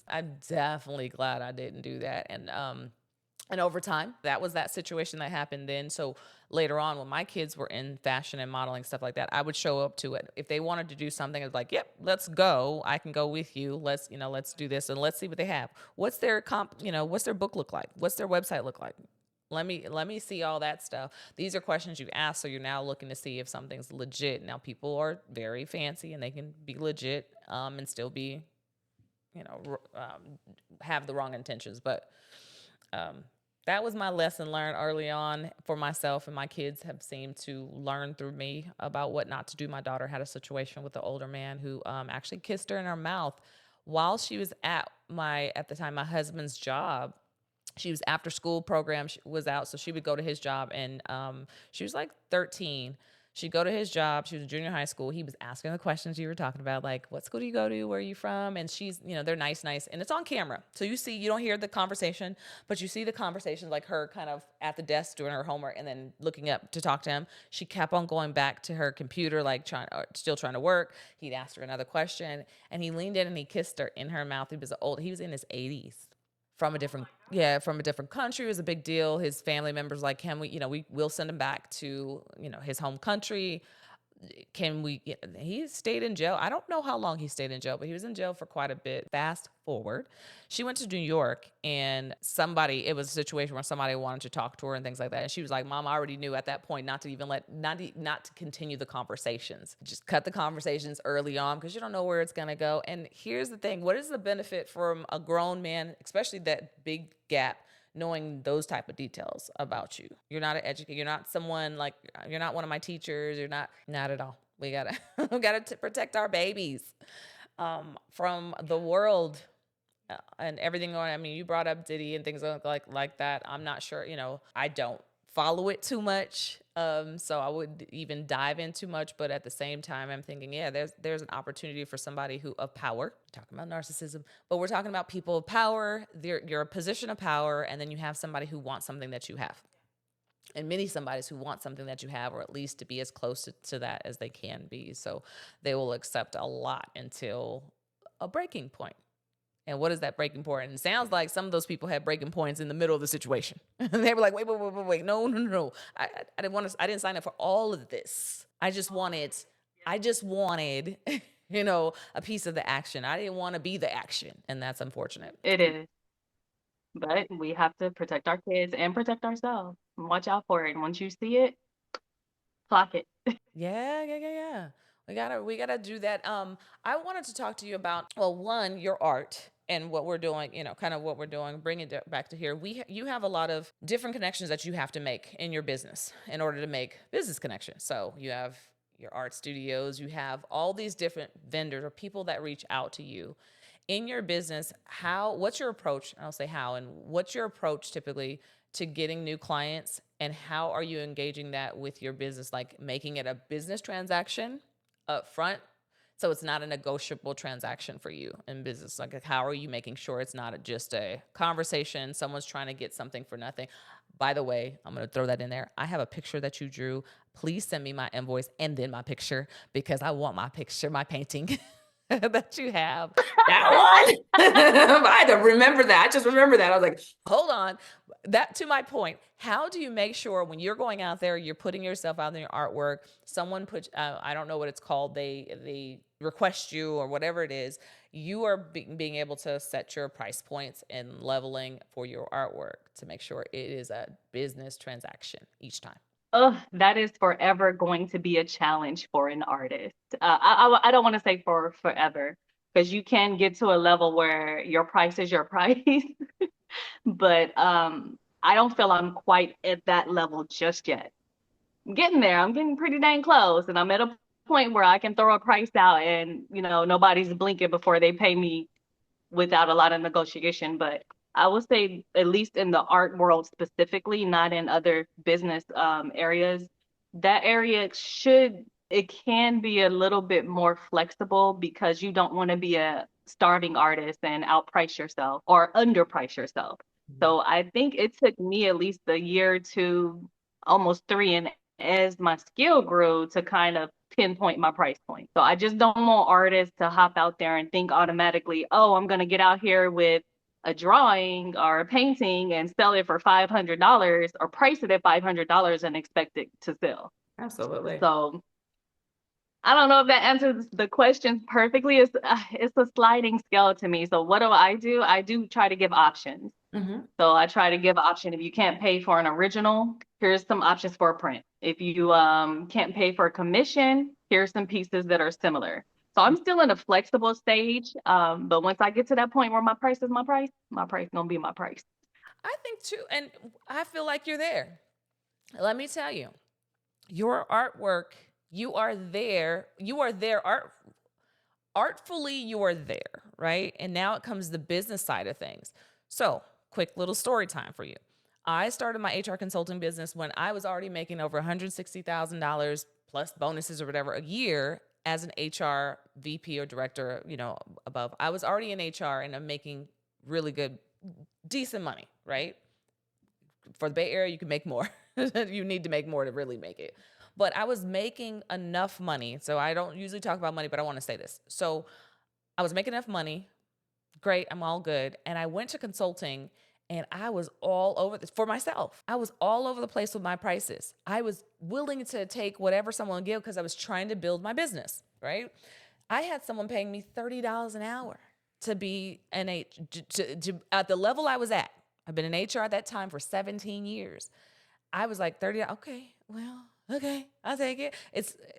S1: I'm definitely glad I didn't do that. And over time, that was that situation that happened then. So later on, when my kids were in fashion and modeling stuff like that, I would show up to it. If they wanted to do something, it's like, yep, let's go. I can go with you. Let's do this and let's see what they have. What's their book look like? What's their website look like? Let me see all that stuff. These are questions you ask, so you're now looking to see if something's legit. Now people are very fancy and they can be legit and still be, have the wrong intentions. But um, that was my lesson learned early on for myself, and my kids have seemed to learn through me about what not to do. My daughter had a situation with the older man who actually kissed her in her mouth while she was at the time my husband's job. She was after school program was out, so she would go to his job, and she was like 13. She'd go to his job. She was in junior high school. He was asking the questions you were talking about, like, what school do you go to? Where are you from? And they're nice, and it's on camera. So you don't hear the conversation, but you see the conversation, like her kind of at the desk doing her homework and then looking up to talk to him. She kept on going back to her computer, like still trying to work. He'd ask her another question, and he leaned in and he kissed her in her mouth. He was in his 80s from a different from a different country. It was a big deal. His family members like, can we, we will send him back to, his home country. Can we, he stayed in jail. I don't know how long he stayed in jail, but he was in jail for quite a bit. Fast forward, she went to New York, and it was a situation where somebody wanted to talk to her and things like that. And she was like, Mom, I already knew at that point not to even not to continue the conversations. Just cut the conversations early on because you don't know where it's going to go. And here's the thing. What is the benefit from a grown man, especially that big gap, knowing those type of details about you? You're not an educator. You're not someone like, you're not one of my teachers. You're not at all. We gotta protect our babies from the world and everything going. I mean, you brought up Diddy and things like that. I'm not sure. I don't follow it too much, so I wouldn't even dive in too much. But at the same time, I'm thinking, yeah, there's an opportunity for somebody who of power. We're talking about narcissism, but we're talking about people of power. You're a position of power, and then you have somebody who wants something that you have. And many somebodies who want something that you have, or at least to be as close to that as they can be. So they will accept a lot until a breaking point. And what is that breaking point? And it sounds like some of those people had breaking points in the middle of the situation. And they were like, wait, no. I didn't sign up for all of this. I just wanted, a piece of the action. I didn't want to be the action. And that's unfortunate.
S2: It is. But we have to protect our kids and protect ourselves. Watch out for it. And once you see it, clock it.
S1: Yeah. We gotta do that. I wanted to talk to you about, well, one, your art and what we're doing, kind of what we're doing. Bring it back to here. You have a lot of different connections that you have to make in your business in order to make business connections. So you have your art studios, you have all these different vendors or people that reach out to you in your business. What's your approach? I'll say how, and what's your approach typically to getting new clients, and how are you engaging that with your business, like making it a business transaction up front, so it's not a negotiable transaction for you in business? Like, how are you making sure it's not just a conversation, someone's trying to get something for nothing? By the way, I'm going to throw that in there. I have a picture that you drew. Please send me my invoice and then my picture, because I want my picture, my painting that you have. That one. I had to remember that. I just remember that. I was like, hold on. That, to my point, how do you make sure when you're going out there, you're putting yourself out in your artwork, someone puts, I don't know what it's called, they request you or whatever it is, you are being able to set your price points and leveling for your artwork to make sure it is a business transaction each time?
S2: Oh, that is forever going to be a challenge for an artist. I don't want to say for forever, because you can get to a level where your price is your price. But I don't feel I'm quite at that level just yet. I'm getting there. I'm getting pretty dang close, and I'm at a point where I can throw a price out, and nobody's blinking before they pay me without a lot of negotiation. But I would say, at least in the art world specifically, not in other business areas, that area it can be a little bit more flexible, because you don't want to be a starving artist and outprice yourself or underprice yourself. So I think it took me at least a year to almost three, and as my skill grew, to kind of pinpoint my price point. So I just don't want artists to hop out there and think automatically, oh, I'm going to get out here with a drawing or a painting and sell it for $500, or price it at $500 and expect it to sell.
S1: Absolutely.
S2: So I don't know if that answers the question perfectly. It's a sliding scale to me. So what do? I do try to give options.
S1: Mm-hmm.
S2: So I try to give option. If you can't pay for an original, here's some options for a print. If you can't pay for a commission, here's some pieces that are similar. So I'm still in a flexible stage. But once I get to that point where my price is my price gonna be my price.
S1: I think too, and I feel like you're there. Let me tell you, your artwork, you are there. Artfully, you are there, right? And now it comes the business side of things. So, quick little story time for you. I started my HR consulting business when I was already making over $160,000 plus bonuses or whatever a year as an HR VP or director, above. I was already in HR and I'm making really good, decent money, right? For the Bay Area, you can make more. You need to make more to really make it. But I was making enough money. So I don't usually talk about money, but I want to say this. So I was making enough money. Great. I'm all good. And I went to consulting and I was all over this for myself. I was all over the place with my prices. I was willing to take whatever someone would give because I was trying to build my business, right? I had someone paying me $30 an hour to be at the level I was at. I've been in HR at that time for 17 years. I was like, 30, okay, well, okay, I'll take it.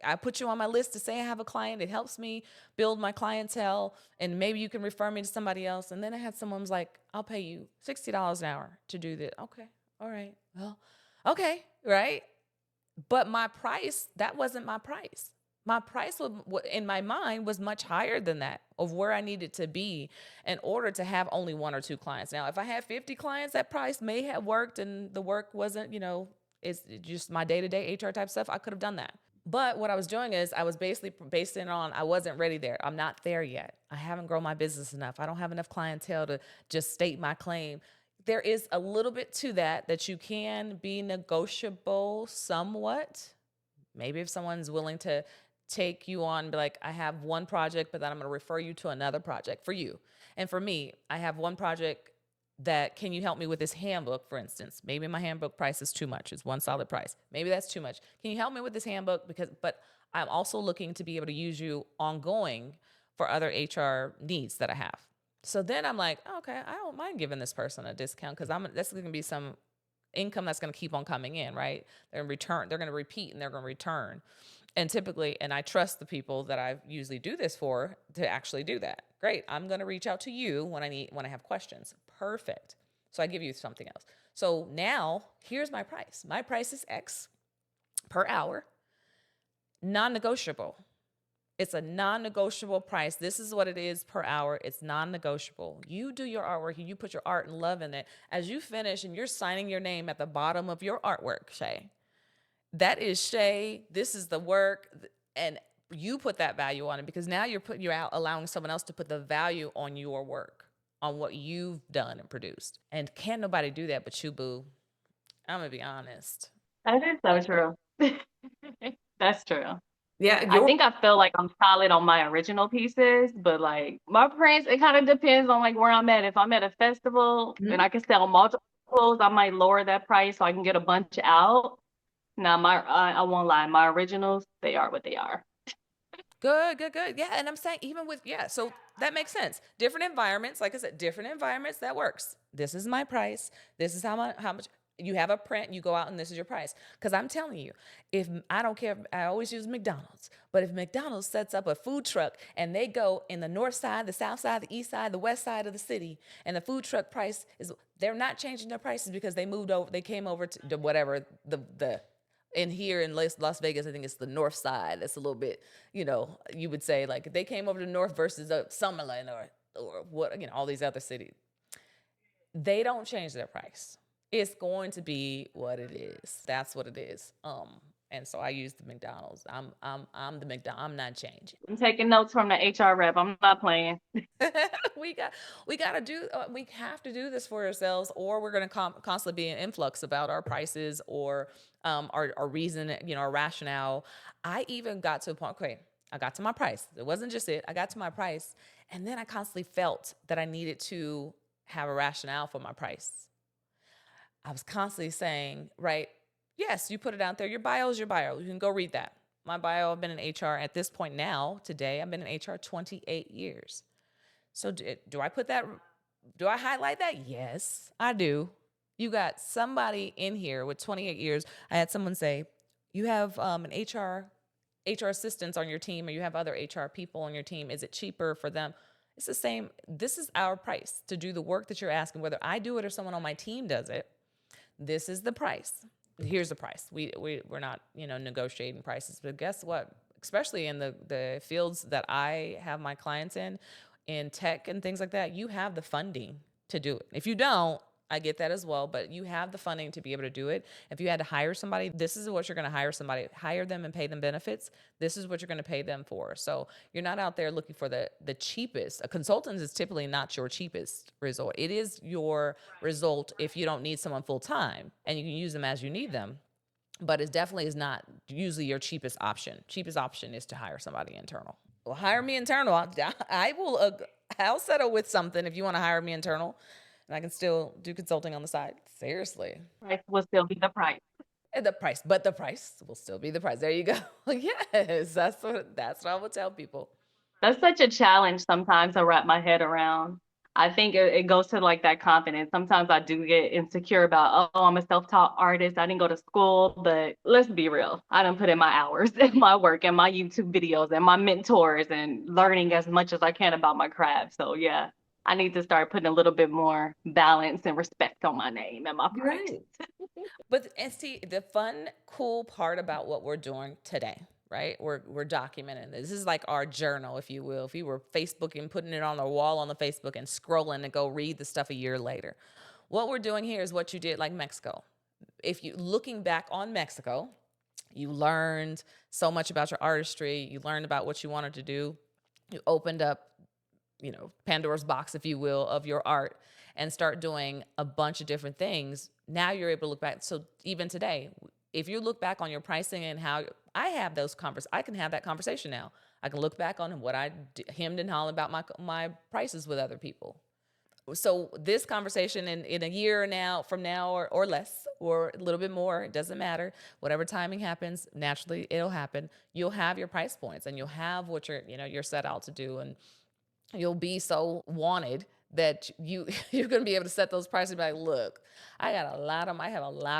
S1: I put you on my list to say I have a client. It helps me build my clientele, and maybe you can refer me to somebody else. And then I had someone was like, I'll pay you $60 an hour to do this. Okay, all right, well, okay, right? But my price, that wasn't my price. My price in my mind was much higher than that of where I needed to be in order to have only 1 or 2 clients. Now, if I had 50 clients, that price may have worked and the work wasn't, it's just my day-to-day HR type stuff. I could have done that. But what I was doing is I was basically basing it on I wasn't ready there. I'm not there yet. I haven't grown my business enough. I don't have enough clientele to just state my claim. There is a little bit to that you can be negotiable somewhat. Maybe if someone's willing to take you on, be like, I have one project, but then I'm going to refer you to another project for you. And for me, I have one project that, can you help me with this handbook, for instance? Maybe my handbook price is too much. It's one solid price. Maybe that's too much. Can you help me with this handbook? But I'm also looking to be able to use you ongoing for other HR needs that I have. So then I'm like, okay, I don't mind giving this person a discount because that's going to be some income that's going to keep on coming in, right? They're going to repeat and they're going to return. And typically, and I trust the people that I usually do this for to actually do that. Great. I'm going to reach out to you when I have questions. Perfect. So I give you something else. So now here's my price. My price is X per hour, non-negotiable. It's a non-negotiable price. This is what it is per hour. It's non-negotiable. You do your artwork and you put your art and love in it. As you finish and you're signing your name at the bottom of your artwork, Shay, that is Shay. This is the work. And you put that value on it because now you're out allowing someone else to put the value on your work, on what you've done and produced. And can't nobody do that but you, boo. I'm going to be honest.
S2: That is so true. That's true.
S3: Yeah,
S2: I think I feel like I'm solid on my original pieces, but like my prints, it kind of depends on like where I'm at. If I'm at a festival and I can sell multiples, I might lower that price so I can get a bunch out. Now I won't lie, my originals, they are what they are.
S1: Good. Yeah, and I'm saying even with, so that makes sense. Different environments, like I said, different environments, that works. This is my price. This is how much you have a print, you go out and this is your price. Because I'm telling you, if I don't care, I always use McDonald's, but if McDonald's sets up a food truck and they go in the north side, the south side, the east side, the west side of the city, and the food truck price they're not changing their prices because they came over to whatever in here in Las Vegas, I think it's the north side. That's a little bit, you would say like they came over to the north versus Summerlin or what, all these other cities. They don't change their price. It's going to be what it is. That's what it is. And so I use the McDonald's. I'm the McDonald's. I'm not changing.
S2: I'm taking notes from the HR rep. I'm not playing.
S1: we have to do this for ourselves, or we're going to constantly be in influx about our prices or our reason, our rationale. I even got to a point. Okay, I got to my price. It wasn't just it. I got to my price, and then I constantly felt that I needed to have a rationale for my price. I was constantly saying, right, yes, you put it out there. Your bio is your bio. You can go read that. My bio, I've been in HR at this point now, today, I've been in HR 28 years. So do I put that, do I highlight that? Yes, I do. You got somebody in here with 28 years. I had someone say, you have an HR assistants on your team, or you have other HR people on your team. Is it cheaper for them? It's the same. This is our price to do the work that you're asking, whether I do it or someone on my team does it. This is the price. Here's the price. We're not, negotiating prices, but guess what? Especially in the fields that I have my clients in tech and things like that, you have the funding to do it. If you don't, I get that as well, but you have the funding to be able to do it. If you had to hire somebody, this is what you're going to hire somebody. Hire them and pay them benefits. This is what you're going to pay them for. So you're not out there looking for the cheapest. A consultant is typically not your cheapest result. It is your result if you don't need someone full time, and you can use them as you need them. But it definitely is not usually your cheapest option. Cheapest option is to hire somebody internal. Well, hire me internal. I'll settle with something if you want to hire me internal. And I can still do consulting on the side. Seriously.
S2: Price will still be the price.
S1: And the price will still be the price. There you go. Yes, that's what I would tell people.
S2: That's such a challenge sometimes to wrap my head around. I think it goes to like that confidence. Sometimes I do get insecure about, I'm a self-taught artist. I didn't go to school, but let's be real. I done put in my hours and my work and my YouTube videos and my mentors and learning as much as I can about my craft. So yeah. I need to start putting a little bit more balance and respect on my name and my price.
S1: Right. But and see, the fun, cool part about what we're doing today, right? We're documenting this. This is like our journal, if you will. If you were Facebooking, putting it on the wall on the Facebook and scrolling to go read the stuff a year later. What we're doing here is what you did like Mexico. If you looking back on Mexico, you learned so much about your artistry, you learned about what you wanted to do. You opened up, Pandora's box, if you will, of your art and start doing a bunch of different things. Now you're able to look back. So even today, if you look back on your pricing and how I have those I can have that conversation now. I can look back on what I hemmed and hawed about my prices with other people. So this conversation in a year now from now or less or a little bit more, it doesn't matter. Whatever timing happens, naturally it'll happen. You'll have your price points and you'll have what you're set out to do, and you'll be so wanted that you're going to be able to set those prices and be like, look, I have a lot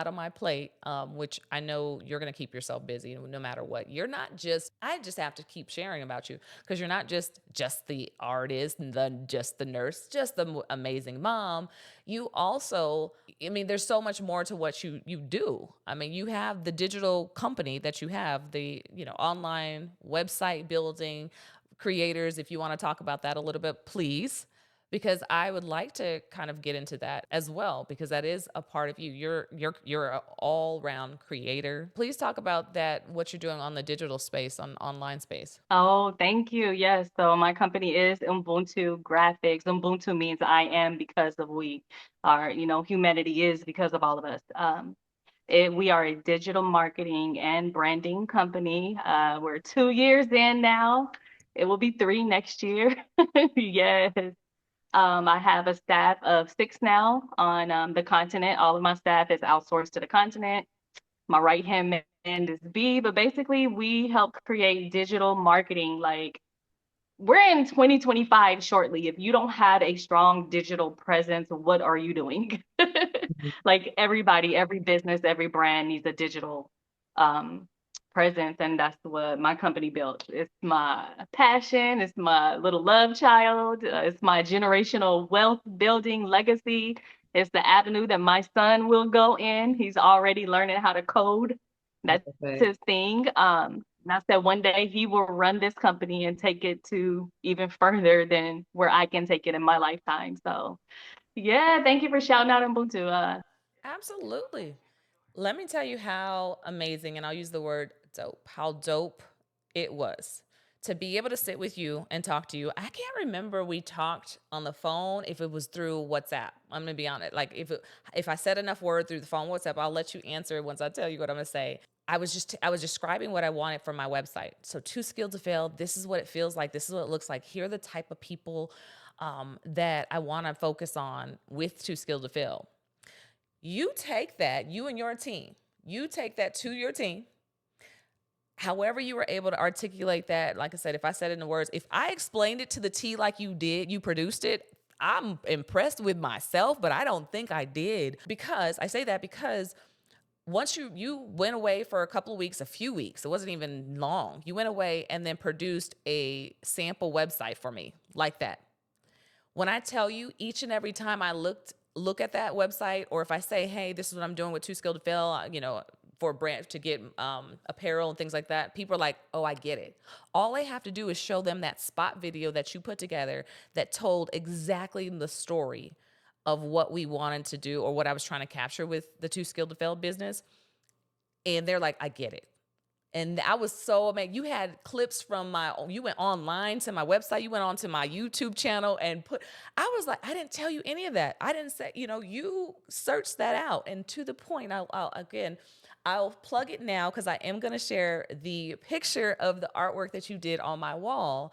S1: on my plate, which I know you're going to keep yourself busy no matter what. You're not just, I just have to keep sharing about you because you're not just the artist and just the nurse, just the amazing mom. You also, I mean, there's so much more to what you do. I mean, you have the digital company that you have, the, online website building, creators. If you want to talk about that a little bit, please, because I would like to kind of get into that as well, because that is a part of you. You're an all-round creator. Please talk about that, what you're doing on the digital space, on online space.
S2: Oh, thank you. Yes. So my company is Ubuntu Graphics. Ubuntu means I am because of we. Our, humanity is because of all of us. We are a digital marketing and branding company. We're 2 years in now. It will be 3 next year. Yes. I have a staff of 6 now on the continent. All of my staff is outsourced to the continent. My right hand man is B, but basically we help create digital marketing. Like, we're in 2025 shortly. If you don't have a strong digital presence, what are you doing? Like, everybody, every business, every brand needs a digital um, presence, and that's what my company built. It's my passion. It's my little love child. It's my generational wealth building legacy. It's the avenue that my son will go in. He's already learning how to code. That's his thing. And I said one day he will run this company and take it to even further than where I can take it in my lifetime. So yeah, thank you for shouting out Ubuntu.
S1: Absolutely. Let me tell you how amazing, and I'll use the word dope, how dope it was to be able to sit with you and talk to you. I can't remember we talked on the phone, if it was through WhatsApp. I'm gonna be honest. Like, if I said enough word through the phone WhatsApp, I'll let you answer it once I tell you what I'm gonna say. I was describing what I wanted for my website. So, Too Skilled to Fail. This is what it feels like. This is what it looks like. Here are the type of people that I want to focus on with Too Skilled to Fail. You take that, you and your team, you take that to your team. However, you were able to articulate that, like I said, if I said it in the words, if I explained it to the T like you did, you produced it, I'm impressed with myself, but I don't think I did. Because I say that because once you went away for a couple of weeks, a few weeks, it wasn't even long. You went away and then produced a sample website for me like that. When I tell you, each and every time I look at that website, or if I say, hey, this is what I'm doing with Too Skilled to Fail, for a brand to get apparel and things like that, people are like, oh, I get it. All I have to do is show them that spot video that you put together that told exactly the story of what we wanted to do or what I was trying to capture with the Too Skilled to Fail business. And they're like, I get it. And I was so amazed. You had clips from you went online to my website, you went on to my YouTube channel and I was like, I didn't tell you any of that. I didn't say, you searched that out. And to the point, I'll plug it now because I am going to share the picture of the artwork that you did on my wall.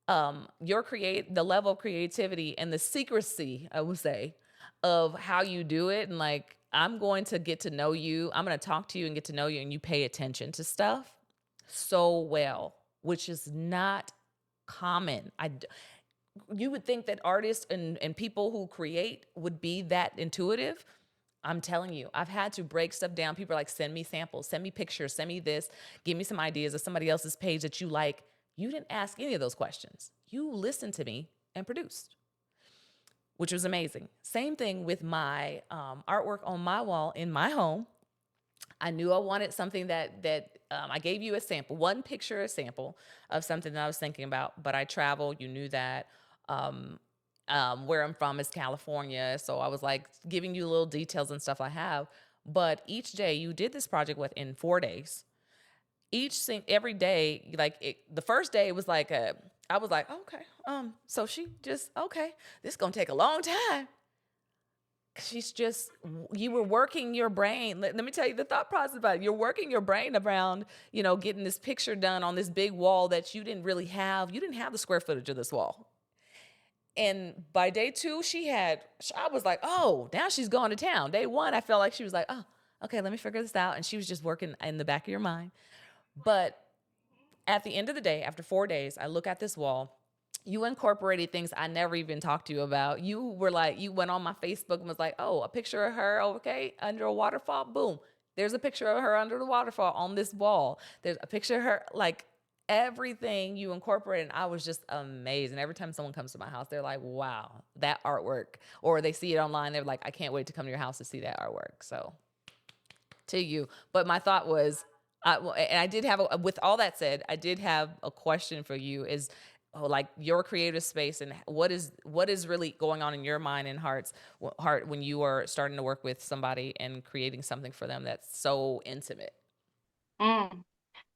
S1: The level of creativity and the secrecy, I would say, of how you do it. And like, I'm going to get to know you. I'm going to talk to you and get to know you, and you pay attention to stuff so well, which is not common. You would think that artists and people who create would be that intuitive. I'm telling you, I've had to break stuff down. People are like, send me samples, send me pictures, send me this, give me some ideas of somebody else's page that you like. You didn't ask any of those questions. You listened to me and produced, which was amazing. Same thing with my artwork on my wall in my home. I knew I wanted something that I gave you a sample, one picture, a sample of something that I was thinking about. But I travel. You knew that. Um, where I'm from is California, so I was like giving you little details and stuff I have. But each day you did this project within 4 days. Every day, like the first day it was like I was like, okay, so she just okay, this is gonna take a long time. She's just you were working your brain. Let me tell you the thought process about it. You're working your brain around, getting this picture done on this big wall that you didn't really have. You didn't have the square footage of this wall. And by day two, I was like, oh, now she's going to town. Day one, I felt like she was like, oh, okay, let me figure this out. And she was just working in the back of your mind. But at the end of the day, after 4 days, I look at this wall. You incorporated things I never even talked to you about. You were like, you went on my Facebook and was like, oh, a picture of her, okay, under a waterfall. Boom. There's a picture of her under the waterfall on this wall. There's a picture of her, like everything you incorporated. And I was just amazed. And every time someone comes to my house, they're like, wow, that artwork. Or they see it online. They're like, I can't wait to come to your house to see that artwork. So to you. But my thought was, and I did have, with all that said, I did have a question for you is, like your creative space and what is really going on in your mind and heart when you are starting to work with somebody and creating something for them that's so intimate.
S2: Mm,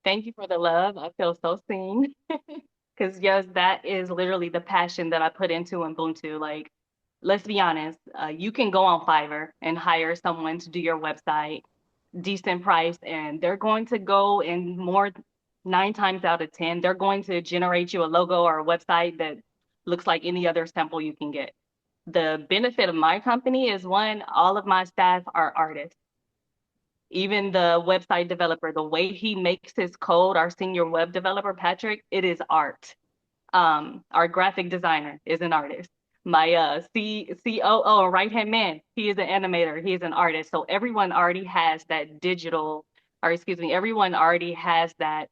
S2: thank you for the love. I feel so seen. Because yes, that is literally the passion that I put into Ubuntu. Like, let's be honest, you can go on Fiverr and hire someone to do your website, decent price, and they're going to go in more, 9 times out of 10, they're going to generate you a logo or a website that looks like any other sample you can get. The benefit of my company is one, all of my staff are artists. Even the website developer, the way he makes his code, our senior web developer, Patrick, it is art. Our graphic designer is an artist. My COO, right hand man, he is an animator, he is an artist. So everyone already has that digital, or excuse me, everyone already has that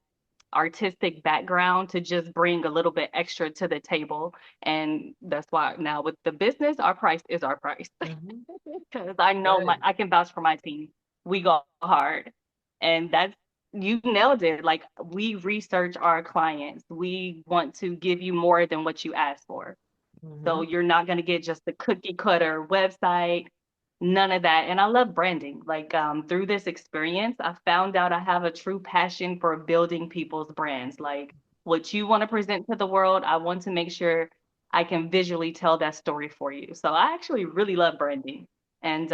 S2: artistic background to just bring a little bit extra to the table. And that's why now with the business, our price is our price. Because I know I can vouch for my team. We go hard. And that's, you nailed it. Like, we research our clients. We want to give you more than what you ask for. So
S1: Mm-hmm.
S2: you're not going to get just the cookie cutter website, none of that. And I love branding. Like, through this experience, I found out I have a true passion for building people's brands. Like, what you want to present to the world, I want to make sure I can visually tell that story for you. So I actually really love branding. And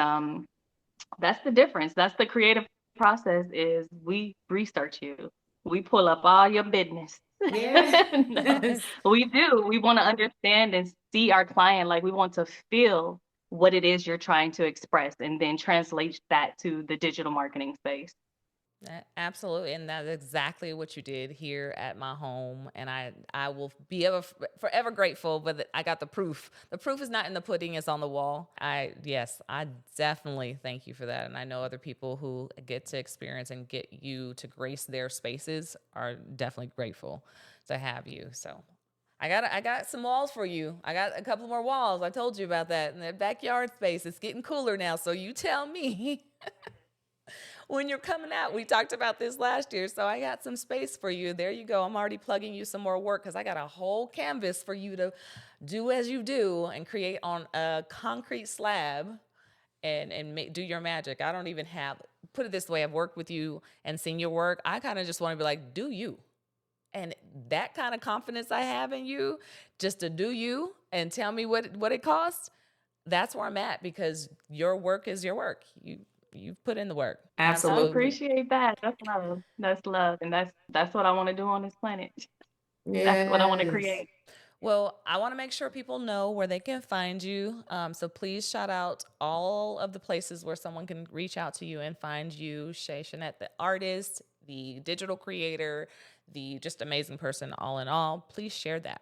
S2: that's the difference. That's the creative process is we research you. We pull up all your business. No,
S1: Yes.
S2: we do. We want to understand and see our client. Like, we want to feel what it is you're trying to express and then translate that to the digital marketing space.
S1: Absolutely, and that's exactly what you did here at my home, and I will be ever forever grateful. But I got the proof. The proof is not in the pudding; it's on the wall. I definitely thank you for that, and I know other people who get to experience and get you to grace their spaces are definitely grateful to have you. So I got some walls for you. I got a couple more walls. I told you about that in the backyard space. It's getting cooler now, so you tell me. When you're coming out. We talked about this last year, so I got some space for you. There you go. I'm already plugging you some more work because I got a whole canvas for you to do as you do and create on a concrete slab and do your magic. I don't even have, put it this way, I've worked with you and seen your work. I kind of just want to be like, do you. And that kind of confidence I have in you, just to do you and tell me what it costs, that's where I'm at because your work is your work. You've put in the work.
S2: I
S1: Absolutely.
S2: appreciate that. That's love. That's love. And that's what I want to do on this planet. That's what I want to
S3: Yes.
S2: create.
S1: Well, I want to make sure people know where they can find you. So please shout out all of the places where someone can reach out to you and find you, Shay Chenette, the artist, the digital creator, the just amazing person, all in all. Please share that.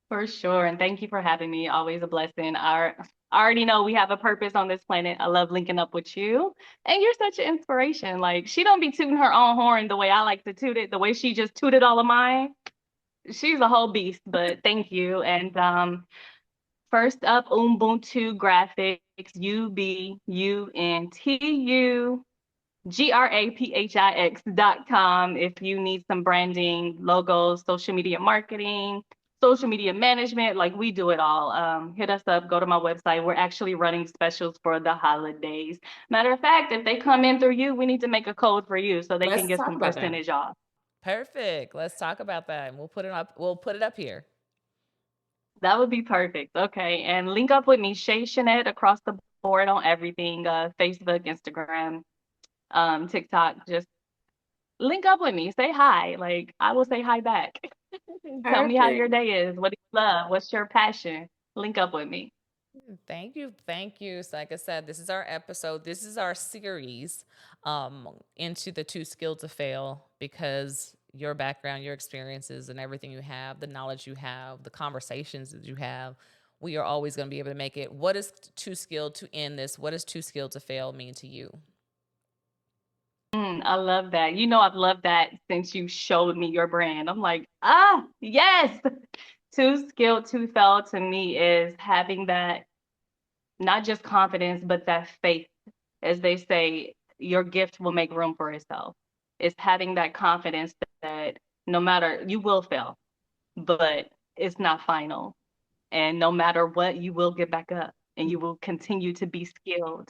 S2: For sure. And thank you for having me. Always a blessing. I already know we have a purpose on this planet. I love linking up with you. And you're such an inspiration. Like, she don't be tooting her own horn the way I like to toot it, the way she just tooted all of mine. She's a whole beast, but thank you. And first up, Ubuntu Graphics, Ubuntu. graphics.com if you need some branding, logos, social media marketing, social media management. Like we do it all. Hit us up, go to my website. We're actually running specials for the holidays. Matter of fact, if they come in through you, we need to make a code for you so they can
S1: Let's
S2: get
S1: talk
S2: some
S1: about that.
S2: percentage off.
S1: Perfect. Let's talk about that. And we'll put it up. We'll put it up here.
S2: That would be perfect. Okay. And link up with me, Shay Chenette, across the board on everything, Facebook, Instagram, TikTok. Just link up with me. Say hi. Like I will say hi back. Tell me how your
S1: Perfect.
S2: day is. What do you love? What's your passion? Link up with me.
S1: Thank you. Thank you. So like I said, this is our episode. This is our series into the Too Skilled to Fail, because your background, your experiences, and everything you have, the knowledge you have, the conversations that you have, we are always going to be able to make it. What is too skilled to end this? What does too skilled to fail mean to you?
S2: I love that. I've loved that since you showed me your brand. I'm like, yes. Too skilled, too fail to me is having that not just confidence, but that faith. As they say, your gift will make room for itself. It's having that confidence that no matter you will fail, but it's not final. And no matter what, you will get back up and you will continue to be skilled.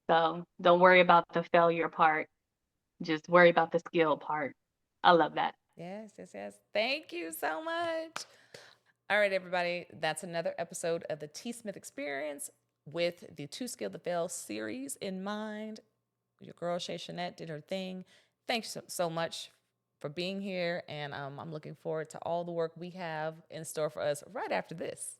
S2: So don't worry about the failure part. Just worry about the skill part. I love that.
S1: Yes, yes, yes. Thank you so much. All right, everybody. That's another episode of the T Smith Experience with the Too Skilled to Fail series in mind. Your girl Shay Chenette did her thing. Thanks so much for being here, and I'm looking forward to all the work we have in store for us right after this.